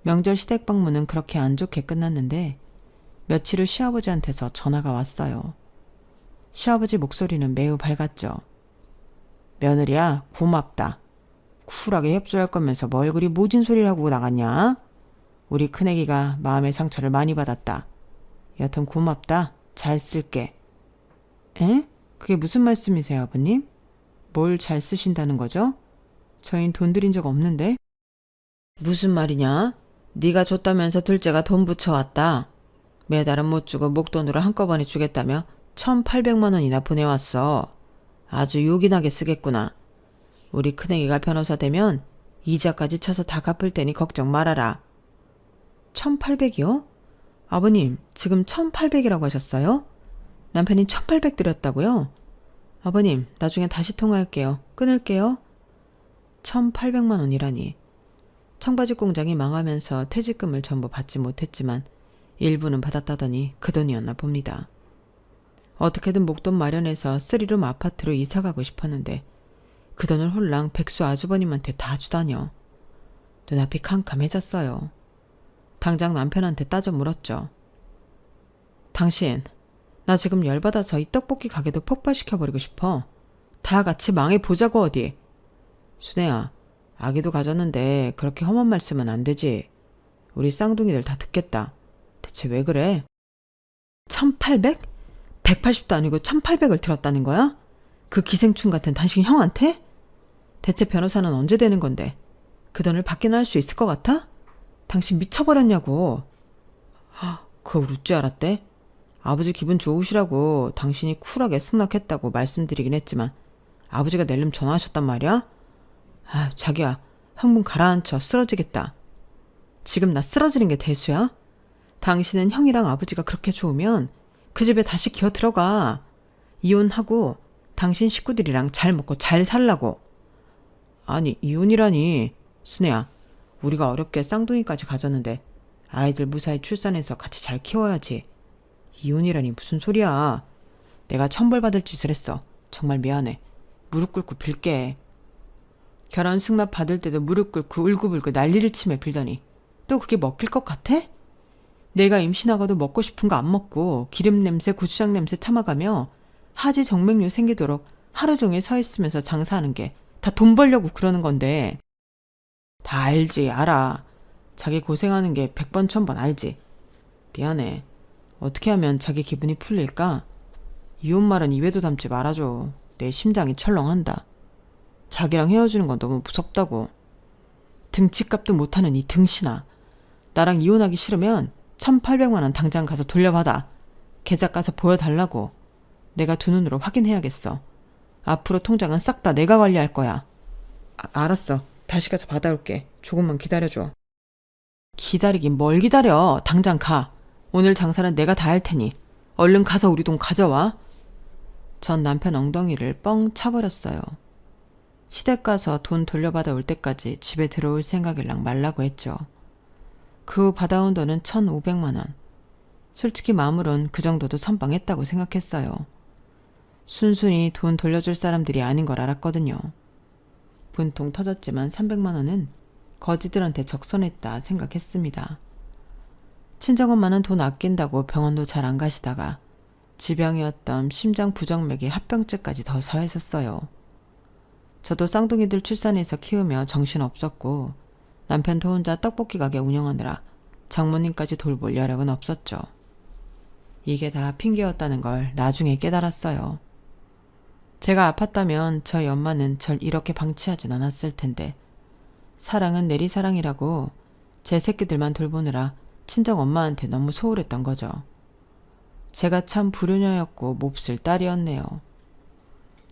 명절 시댁 방문은 그렇게 안 좋게 끝났는데 며칠 후 시아버지한테서 전화가 왔어요. 시아버지 목소리는 매우 밝았죠. 며느리야, 고맙다. 쿨하게 협조할 거면서 뭘 그리 모진 소리를 하고 나갔냐? 우리 큰애기가 마음의 상처를 많이 받았다. 여튼 고맙다. 잘 쓸게. 에? 그게 무슨 말씀이세요, 아버님? 뭘 잘 쓰신다는 거죠? 저흰 돈 들인 적 없는데? 무슨 말이냐? 네가 줬다면서 둘째가 돈 붙여왔다. 매달은 못 주고 목돈으로 한꺼번에 주겠다며 1,800만 원이나 보내왔어. 아주 요긴하게 쓰겠구나. 우리 큰애기가 변호사 되면 이자까지 쳐서 다 갚을 테니 걱정 말아라. 1,800이요? 아버님, 지금 1,800이라고 하셨어요? 남편이 1,800 드렸다고요? 아버님, 나중에 다시 통화할게요. 끊을게요. 1,800만 원이라니. 청바지 공장이 망하면서 퇴직금을 전부 받지 못했지만 일부는 받았다더니 그 돈이었나 봅니다. 어떻게든 목돈 마련해서 3룸 아파트로 이사가고 싶었는데 그 돈을 홀랑 백수 아주버님한테 다 주다녀. 눈앞이 캄캄해졌어요. 당장 남편한테 따져 물었죠. 당신, 나 지금 열받아서 이 떡볶이 가게도 폭발시켜버리고 싶어. 다 같이 망해보자고 어디. 순애야, 아기도 가졌는데 그렇게 험한 말씀은 안 되지. 우리 쌍둥이들 다 듣겠다. 대체 왜 그래? 1,800? 180도 아니고 1,800을 들었다는 거야? 그 기생충 같은 당신 형한테? 대체 변호사는 언제 되는 건데 그 돈을 받기나 할 수 있을 것 같아? 당신 미쳐버렸냐고. 그걸 웃지 알았대? 아버지 기분 좋으시라고 당신이 쿨하게 승낙했다고 말씀드리긴 했지만 아버지가 낼름 전화하셨단 말이야? 자기야, 흥분 가라앉혀. 쓰러지겠다. 지금 나 쓰러지는 게 대수야? 당신은 형이랑 아버지가 그렇게 좋으면 그 집에 다시 기어 들어가. 이혼하고 당신 식구들이랑 잘 먹고 잘 살라고. 아니, 이혼이라니. 순애야, 우리가 어렵게 쌍둥이까지 가졌는데 아이들 무사히 출산해서 같이 잘 키워야지. 이혼이라니 무슨 소리야. 내가 천벌받을 짓을 했어. 정말 미안해. 무릎 꿇고 빌게. 결혼 승낙 받을 때도 무릎 꿇고 울고불고 난리를 치며 빌더니 또 그게 먹힐 것 같아? 내가 임신하고도 먹고 싶은 거 안 먹고 기름 냄새, 고추장 냄새 참아가며 하지 정맥류 생기도록 하루 종일 서 있으면서 장사하는 게 다 돈 벌려고 그러는 건데. 다 알지, 알아. 자기 고생하는 게 100번 1000번 알지. 미안해. 어떻게 하면 자기 기분이 풀릴까? 이혼 말은 입에도 담지 말아줘. 내 심장이 철렁한다. 자기랑 헤어지는 건 너무 무섭다고. 등치값도 못하는 이 등신아. 나랑 이혼하기 싫으면 1,800만 원 당장 가서 돌려받아. 계좌 가서 보여달라고. 내가 두 눈으로 확인해야겠어. 앞으로 통장은 싹 다 내가 관리할 거야. 알았어. 다시 가서 받아올게. 조금만 기다려줘. 기다리긴 뭘 기다려. 당장 가. 오늘 장사는 내가 다 할 테니 얼른 가서 우리 돈 가져와. 전 남편 엉덩이를 뻥 차버렸어요. 시댁 가서 돈 돌려받아 올 때까지 집에 들어올 생각일랑 말라고 했죠. 그 후 받아온 돈은 1,500만 원. 솔직히 마음으론 그 정도도 선방했다고 생각했어요. 순순히 돈 돌려줄 사람들이 아닌 걸 알았거든요. 분통 터졌지만 300만 원은 거지들한테 적선했다 생각했습니다. 친정엄마는 돈 아낀다고 병원도 잘 안 가시다가 지병이었던 심장 부정맥에 합병증까지 더 더했었어요. 저도 쌍둥이들 출산해서 키우며 정신없었고 남편도 혼자 떡볶이 가게 운영하느라 장모님까지 돌볼 여력은 없었죠. 이게 다 핑계였다는 걸 나중에 깨달았어요. 제가 아팠다면 저희 엄마는 절 이렇게 방치하진 않았을 텐데 사랑은 내리사랑이라고 제 새끼들만 돌보느라 친정 엄마한테 너무 소홀했던 거죠. 제가 참 불효녀였고 몹쓸 딸이었네요.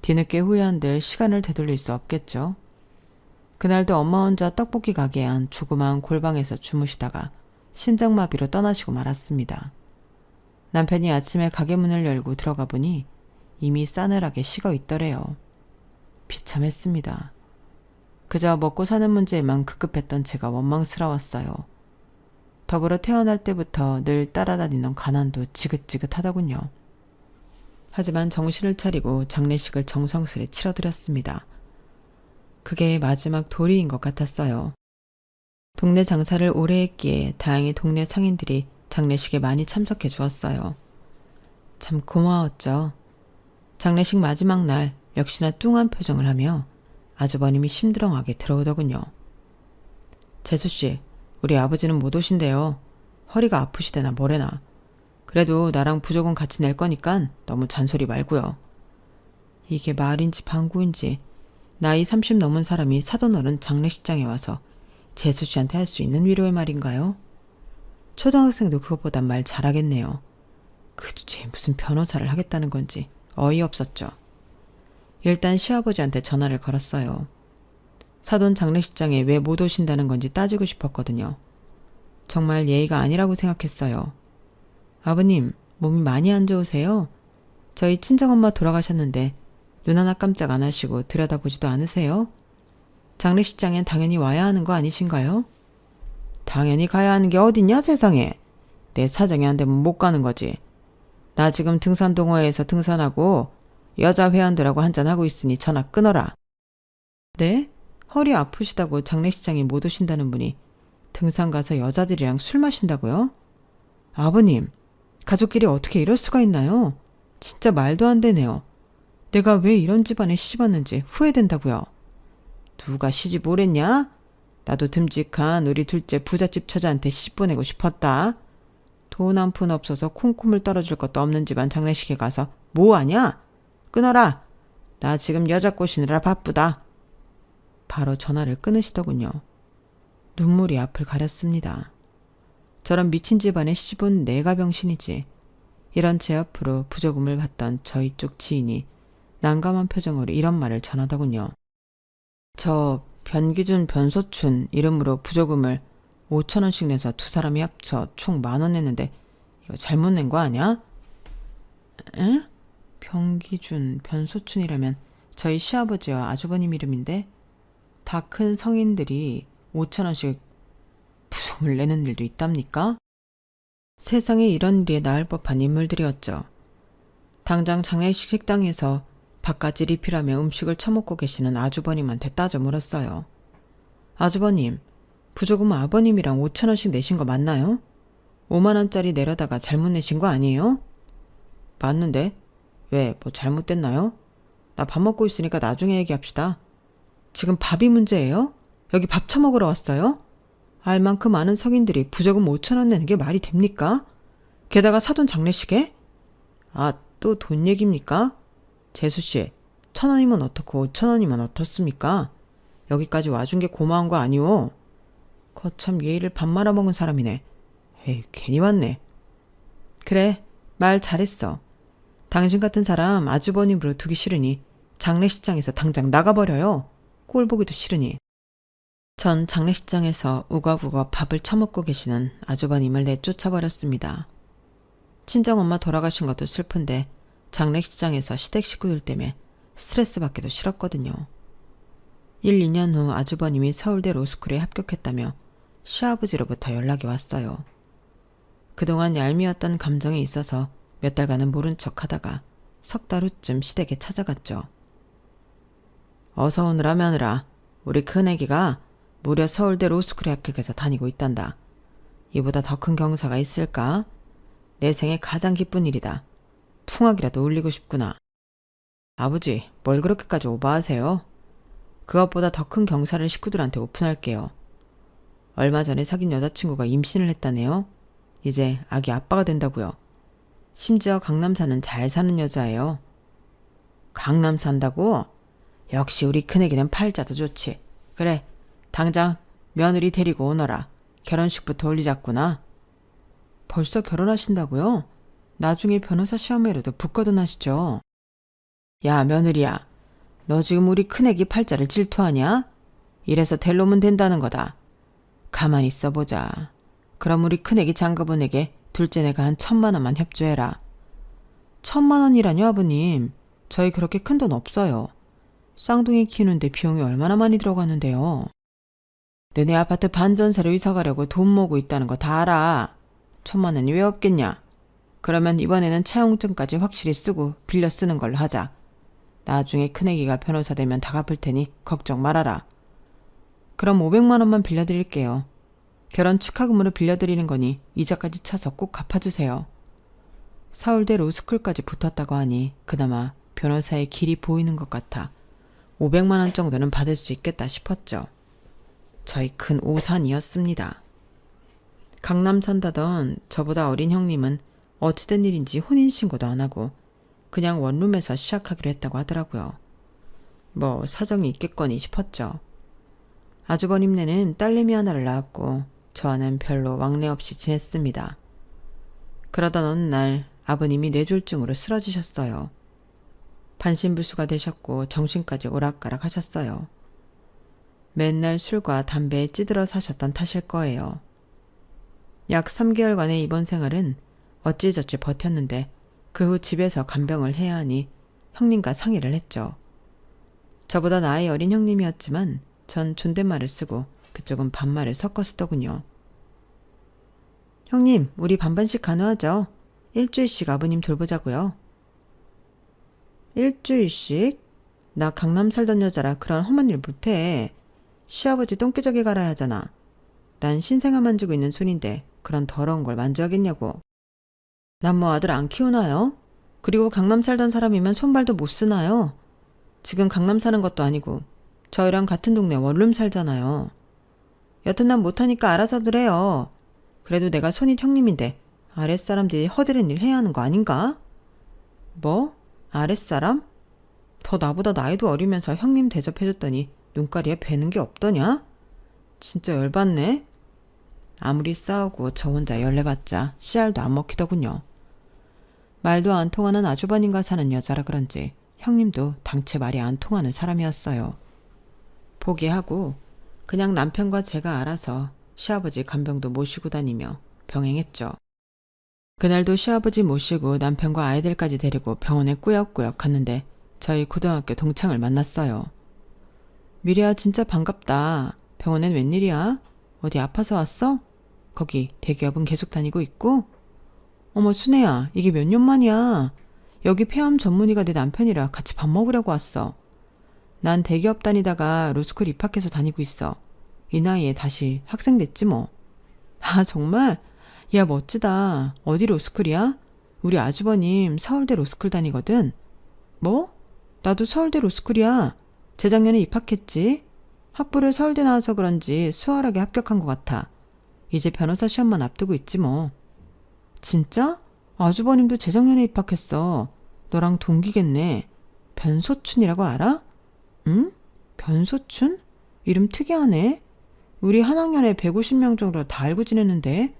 뒤늦게 후회한들 시간을 되돌릴 수 없겠죠. 그날도 엄마 혼자 떡볶이 가게에 한 조그마한 골방에서 주무시다가 심장마비로 떠나시고 말았습니다. 남편이 아침에 가게 문을 열고 들어가 보니 이미 싸늘하게 식어 있더래요. 비참했습니다. 그저 먹고 사는 문제에만 급급했던 제가 원망스러웠어요. 더불어 태어날 때부터 늘 따라다니는 가난도 지긋지긋하더군요. 하지만 정신을 차리고 장례식을 정성스레 치러드렸습니다. 그게 마지막 도리인 것 같았어요. 동네 장사를 오래 했기에 다행히 동네 상인들이 장례식에 많이 참석해 주었어요. 참 고마웠죠. 장례식 마지막 날 역시나 뚱한 표정을 하며 아주버님이 심드렁하게 들어오더군요. 재수씨, 우리 아버지는 못 오신대요. 허리가 아프시대나 뭐래나. 그래도 나랑 부조금 같이 낼 거니깐 너무 잔소리 말고요. 이게 말인지 방구인지 나이 30 넘은 사람이 사돈어른 장례식장에 와서 재수씨한테 할 수 있는 위로의 말인가요? 초등학생도 그것보단 말 잘하겠네요. 그 주제에 무슨 변호사를 하겠다는 건지 어이없었죠. 일단 시아버지한테 전화를 걸었어요. 사돈 장례식장에 왜 못 오신다는 건지 따지고 싶었거든요. 정말 예의가 아니라고 생각했어요. 아버님, 몸이 많이 안 좋으세요? 저희 친정엄마 돌아가셨는데 눈 하나 깜짝 안 하시고 들여다보지도 않으세요? 장례식장엔 당연히 와야 하는 거 아니신가요? 당연히 가야 하는 게 어딨냐 세상에. 내 사정이 안 되면 못 가는 거지. 나 지금 등산동호회에서 등산하고 여자 회원들하고 한잔하고 있으니 전화 끊어라. 네? 허리 아프시다고 장례식장에 못 오신다는 분이 등산 가서 여자들이랑 술 마신다고요? 아버님, 가족끼리 어떻게 이럴 수가 있나요? 진짜 말도 안 되네요. 내가 왜 이런 집안에 시집왔는지 후회된다고요. 누가 시집 오랬냐? 나도 듬직한 우리 둘째 부잣집 처자한테 시집 보내고 싶었다. 돈 한 푼 없어서 콩쿠물 떨어질 것도 없는 집안 장례식에 가서 뭐하냐? 끊어라. 나 지금 여자 꼬시느라 바쁘다. 바로 전화를 끊으시더군요. 눈물이 앞을 가렸습니다. 저런 미친 집안에 시집온 내가 병신이지. 이런 제 앞으로 부조금을 받던 저희 쪽 지인이 난감한 표정으로 이런 말을 전하더군요. 저 변기준 변소춘 이름으로 부조금을 5,000원씩 내서 두 사람이 합쳐 총 10,000원 냈는데 이거 잘못 낸 거 아니야? 에? 변기준 변소춘이라면 저희 시아버지와 아주버님 이름인데 다 큰 성인들이 5,000원씩 부조금을 내는 일도 있답니까? 세상에 이런 일이 나을 법한 인물들이었죠. 당장 장례식 식당에서 밥까지 리필하며 음식을 처먹고 계시는 아주버님한테 따져 물었어요. 아주버님, 부조금 아버님이랑 5,000원씩 내신 거 맞나요? 5만원짜리 내려다가 잘못 내신 거 아니에요? 맞는데? 왜, 뭐 잘못됐나요? 나 밥 먹고 있으니까 나중에 얘기합시다. 지금 밥이 문제예요? 여기 밥 처먹으러 왔어요? 알만큼 많은 성인들이 부조금 5,000원 내는 게 말이 됩니까? 게다가 사돈 장례식에? 아, 또 돈 얘기입니까? 재수씨, 1,000원이면 어떻고 5,000원이면 어떻습니까? 여기까지 와준 게 고마운 거 아니오? 거참 예의를 밥 말아먹은 사람이네. 에이, 괜히 왔네. 그래, 말 잘했어. 당신 같은 사람 아주버님으로 두기 싫으니 장례식장에서 당장 나가버려요. 꼴 보기도 싫으니. 전 장례식장에서 우거우거 밥을 처먹고 계시는 아주버님을 내쫓아버렸습니다. 친정엄마 돌아가신 것도 슬픈데 장례식장에서 시댁 식구들 때문에 스트레스 받기도 싫었거든요. 1, 2년 후 아주버님이 서울대 로스쿨에 합격했다며 시아버지로부터 연락이 왔어요. 그동안 얄미웠던 감정이 있어서 몇 달간은 모른 척하다가 석 달 후쯤 시댁에 찾아갔죠. 어서 오느라 며느라, 우리 큰애기가 무려 서울대 로스쿨에 합격해서 다니고 있단다. 이보다 더 큰 경사가 있을까? 내 생애 가장 기쁜 일이다. 풍악이라도 울리고 싶구나. 아버지, 뭘 그렇게까지 오버하세요? 그것보다 더 큰 경사를 식구들한테 오픈할게요. 얼마 전에 사귄 여자친구가 임신을 했다네요. 이제 아기 아빠가 된다고요. 심지어 강남 사는 잘 사는 여자예요. 강남 산다고? 역시 우리 큰애기는 팔자도 좋지. 그래, 당장 며느리 데리고 오너라. 결혼식부터 올리자꾸나. 벌써 결혼하신다고요? 나중에 변호사 시험에라도 붙거든 하시죠. 야, 며느리야. 너 지금 우리 큰애기 팔자를 질투하냐? 이래서 될 놈은 된다는 거다. 가만히 있어보자. 그럼 우리 큰애기 장가분에게 둘째 내가 한 1,000만 원만 협조해라. 1,000만 원이라뇨 아버님. 저희 그렇게 큰 돈 없어요. 쌍둥이 키우는데 비용이 얼마나 많이 들어가는데요. 너네 아파트 반전세로 이사가려고 돈 모으고 있다는 거 다 알아. 1,000만 원이 왜 없겠냐. 그러면 이번에는 차용증까지 확실히 쓰고 빌려 쓰는 걸로 하자. 나중에 큰애기가 변호사 되면 다 갚을 테니 걱정 말아라. 그럼 500만 원만 빌려드릴게요. 결혼 축하금으로 빌려드리는 거니 이자까지 차서 꼭 갚아주세요. 서울대 로스쿨까지 붙었다고 하니 그나마 변호사의 길이 보이는 것 같아 500만 원 정도는 받을 수 있겠다 싶었죠. 저희 큰 오산이었습니다. 강남 산다던 저보다 어린 형님은 어찌된 일인지 혼인신고도 안 하고 그냥 원룸에서 시작하기로 했다고 하더라고요. 뭐 사정이 있겠거니 싶었죠. 아주버님네는 딸내미 하나를 낳았고 저와는 별로 왕래 없이 지냈습니다. 그러던 어느 날 아버님이 뇌졸중으로 쓰러지셨어요. 반신불수가 되셨고 정신까지 오락가락 하셨어요. 맨날 술과 담배에 찌들어 사셨던 탓일 거예요. 약 3개월간의 입원 생활은 어찌저찌 버텼는데 그 후 집에서 간병을 해야 하니 형님과 상의를 했죠. 저보다 나이 어린 형님이었지만 전 존댓말을 쓰고 그쪽은 반말을 섞어 쓰더군요. 형님, 우리 반반씩 간호하죠. 일주일씩 아버님 돌보자고요. 일주일씩? 나 강남 살던 여자라 그런 험한 일 못해. 시아버지 똥기저귀 갈아야 하잖아. 난 신생아 만지고 있는 손인데 그런 더러운 걸 만져야겠냐고. 난 뭐 아들 안 키우나요? 그리고 강남 살던 사람이면 손발도 못 쓰나요? 지금 강남 사는 것도 아니고 저희랑 같은 동네 원룸 살잖아요. 여튼 난 못하니까 알아서들 해요. 그래도 내가 손윗 형님인데 아랫사람들이 허드렛 일 해야 하는 거 아닌가? 뭐? 아랫사람? 더 나보다 나이도 어리면서 형님 대접해줬더니 눈가리에 뵈는 게 없더냐? 진짜 열받네. 아무리 싸우고 저 혼자 열내봤자 씨알도 안 먹히더군요. 말도 안 통하는 아주버님과 사는 여자라 그런지 형님도 당최 말이 안 통하는 사람이었어요. 포기하고 그냥 남편과 제가 알아서 시아버지 간병도 모시고 다니며 병행했죠. 그날도 시아버지 모시고 남편과 아이들까지 데리고 병원에 꾸역꾸역 갔는데 저희 고등학교 동창을 만났어요. 미래야 진짜 반갑다. 병원엔 웬일이야? 어디 아파서 왔어? 거기 대기업은 계속 다니고 있고? 어머 순애야, 이게 몇 년 만이야. 여기 폐암 전문의가 내 남편이라 같이 밥 먹으려고 왔어. 난 대기업 다니다가 로스쿨 입학해서 다니고 있어. 이 나이에 다시 학생 됐지 뭐. 아 정말? 야 멋지다. 어디 로스쿨이야? 우리 아주버님 서울대 로스쿨 다니거든. 뭐? 나도 서울대 로스쿨이야. 재작년에 입학했지. 학부를 서울대 나와서 그런지 수월하게 합격한 것 같아. 이제 변호사 시험만 앞두고 있지 뭐. 진짜? 아주버님도 재작년에 입학했어. 너랑 동기겠네. 변소춘이라고 알아? 응? 변소춘? 이름 특이하네. 우리 한 학년에 150명 정도 다 알고 지내는데.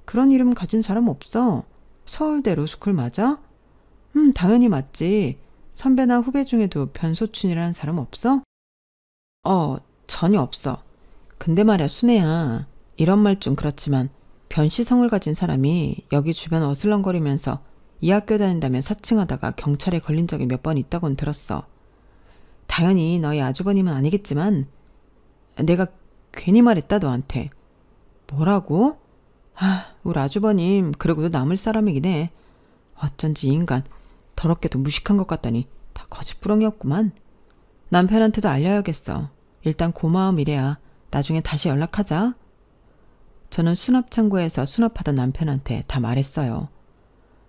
그런 이름 가진 사람 없어. 서울대 로스쿨 맞아? 당연히 맞지. 선배나 후배 중에도 변소춘이라는 사람 없어? 전혀 없어. 근데 말야 순애야. 이런 말 좀 그렇지만 변씨성을 가진 사람이 여기 주변 어슬렁거리면서 이 학교 다닌다며 사칭하다가 경찰에 걸린 적이 몇 번 있다고는 들었어. 당연히 너희 아주버님은 아니겠지만 내가 괜히 말했다 너한테. 뭐라고? 우리 아주버님 그러고도 남을 사람이긴 해. 어쩐지 이 인간 더럽게도 무식한 것 같다니 다 거짓부렁이었구만. 남편한테도 알려야겠어. 일단 고마움 이래야 나중에 다시 연락하자. 저는 수납창고에서 수납하던 남편한테 다 말했어요.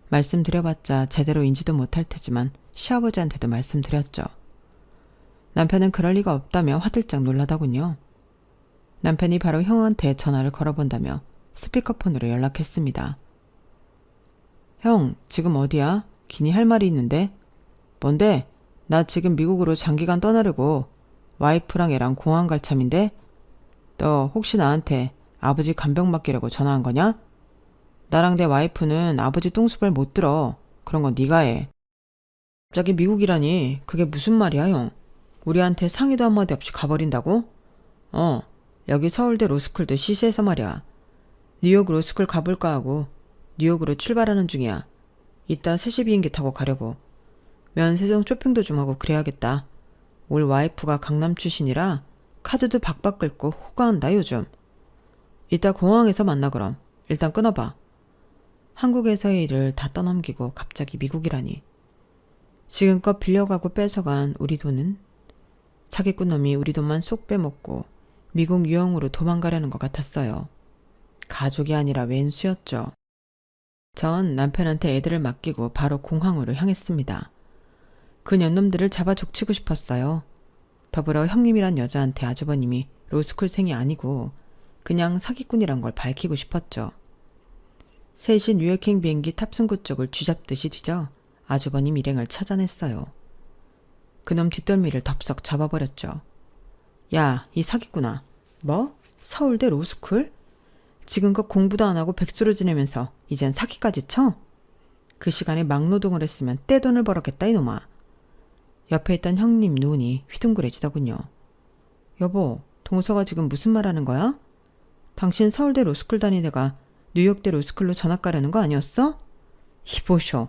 말씀드려봤자 제대로 인지도 못할 테지만 시아버지한테도 말씀드렸죠. 남편은 그럴 리가 없다며 화들짝 놀라더군요. 남편이 바로 형한테 전화를 걸어본다며 스피커폰으로 연락했습니다. 형, 지금 어디야? 기니 할 말이 있는데. 뭔데? 나 지금 미국으로 장기간 떠나려고. 와이프랑 애랑 공항 갈 참인데. 너 혹시 나한테 아버지 간병 맡기려고 전화한 거냐? 나랑 내 와이프는 아버지 똥수발 못 들어. 그런 건 네가 해. 갑자기 미국이라니 그게 무슨 말이야 형. 우리한테 상의도 한마디 없이 가버린다고? 여기 서울대 로스쿨도 시시해서 말이야. 뉴욕 로스쿨 가볼까 하고 뉴욕으로 출발하는 중이야. 이따 3시 비행기 타고 가려고. 면세점 쇼핑도 좀 하고 그래야겠다. 올 와이프가 강남 출신이라 카드도 박박 긁고 호가한다 요즘. 이따 공항에서 만나 그럼. 일단 끊어봐. 한국에서의 일을 다 떠넘기고 갑자기 미국이라니. 지금껏 빌려가고 뺏어간 우리 돈은 사기꾼 놈이 우리 돈만 쏙 빼먹고 미국 유형으로 도망가려는 것 같았어요. 가족이 아니라 왼수였죠. 전 남편한테 애들을 맡기고 바로 공항으로 향했습니다. 그 년놈들을 잡아 족치고 싶었어요. 더불어 형님이란 여자한테 아주버님이 로스쿨생이 아니고 그냥 사기꾼이란 걸 밝히고 싶었죠. 셋이 뉴욕행 비행기 탑승구 쪽을 쥐잡듯이 뒤져 아주버님 일행을 찾아냈어요. 그놈 뒷덜미를 덥석 잡아버렸죠. 야, 이 사기꾼아. 뭐? 서울대 로스쿨? 지금껏 공부도 안 하고 백수로 지내면서 이젠 사기까지 쳐? 그 시간에 막노동을 했으면 떼돈을 벌었겠다 이놈아. 옆에 있던 형님 눈이 휘둥그레지더군요. 여보, 동서가 지금 무슨 말하는 거야? 당신 서울대 로스쿨 다니다가 뉴욕대 로스쿨로 전학 가려는 거 아니었어? 이보쇼,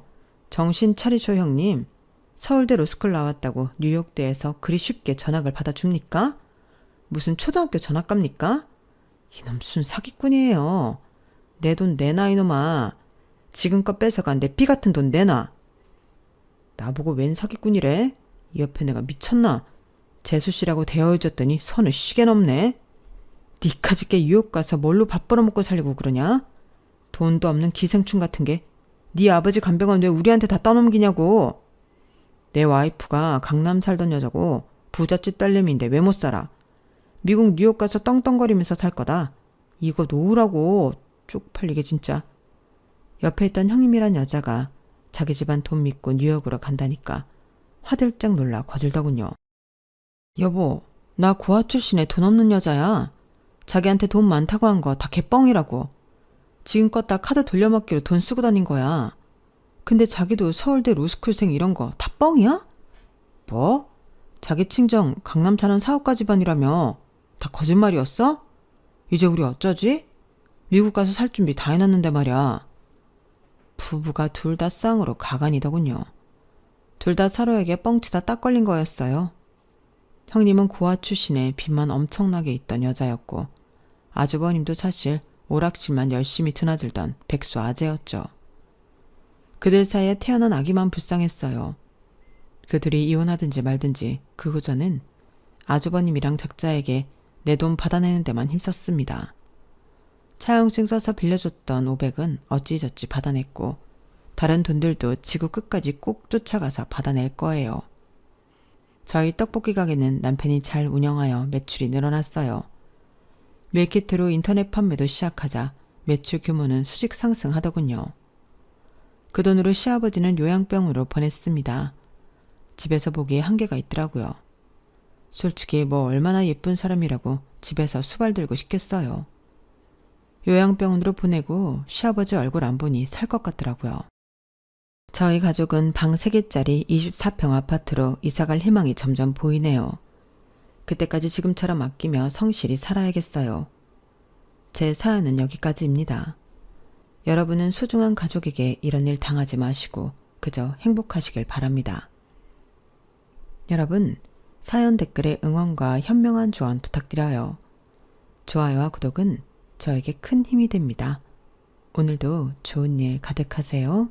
정신 차리쇼 형님. 서울대 로스쿨 나왔다고 뉴욕대에서 그리 쉽게 전학을 받아줍니까? 무슨 초등학교 전학갑니까? 이놈 순 사기꾼이에요. 내 돈 내놔 이놈아. 지금껏 뺏어간 내 피 같은 돈 내놔. 나보고 웬 사기꾼이래? 이 옆에 내가 미쳤나? 재수씨라고 대여해줬더니 선을 시계 넘네. 니까짓게 뉴욕 가서 뭘로 밥 벌어먹고 살려고 그러냐? 돈도 없는 기생충 같은 게 네 아버지 간병은 왜 우리한테 다 떠넘기냐고. 내 와이프가 강남 살던 여자고 부잣집 딸내미인데 왜 못 살아. 미국 뉴욕 가서 떵떵거리면서 살 거다. 이거 놓으라고. 쪽팔리게 진짜. 옆에 있던 형님이란 여자가 자기 집안 돈 믿고 뉴욕으로 간다니까 화들짝 놀라 거들더군요. 여보, 나 고아 출신의 돈 없는 여자야. 자기한테 돈 많다고 한 거 다 개뻥이라고. 지금껏 다 카드 돌려막기로 돈 쓰고 다닌 거야. 근데 자기도 서울대 로스쿨생 이런 거 다 뻥이야? 뭐? 자기 친정 강남 사는 사업가 집안이라며. 다 거짓말이었어? 이제 우리 어쩌지? 미국 가서 살 준비 다 해놨는데 말이야. 부부가 둘 다 쌍으로 가관이더군요. 둘 다 서로에게 뻥치다 딱 걸린 거였어요. 형님은 고아 출신에 빚만 엄청나게 있던 여자였고 아주버님도 사실 오락실만 열심히 드나들던 백수 아재였죠. 그들 사이에 태어난 아기만 불쌍했어요. 그들이 이혼하든지 말든지 그 후저는 아주버님이랑 작자에게 내 돈 받아내는 데만 힘썼습니다. 차용증 써서 빌려줬던 500은 어찌저찌 받아냈고 다른 돈들도 지구 끝까지 꼭 쫓아가서 받아낼 거예요. 저희 떡볶이 가게는 남편이 잘 운영하여 매출이 늘어났어요. 밀키트로 인터넷 판매도 시작하자 매출 규모는 수직 상승하더군요. 그 돈으로 시아버지는 요양병으로 보냈습니다. 집에서 보기에 한계가 있더라고요. 솔직히 뭐 얼마나 예쁜 사람이라고 집에서 수발 들고 싶겠어요. 요양병원으로 보내고 시아버지 얼굴 안 보니 살 것 같더라고요. 저희 가족은 방 3개짜리 24평 아파트로 이사갈 희망이 점점 보이네요. 그때까지 지금처럼 아끼며 성실히 살아야겠어요. 제 사연은 여기까지입니다. 여러분은 소중한 가족에게 이런 일 당하지 마시고 그저 행복하시길 바랍니다. 여러분, 사연 댓글에 응원과 현명한 조언 부탁드려요. 좋아요와 구독은 저에게 큰 힘이 됩니다. 오늘도 좋은 일 가득하세요.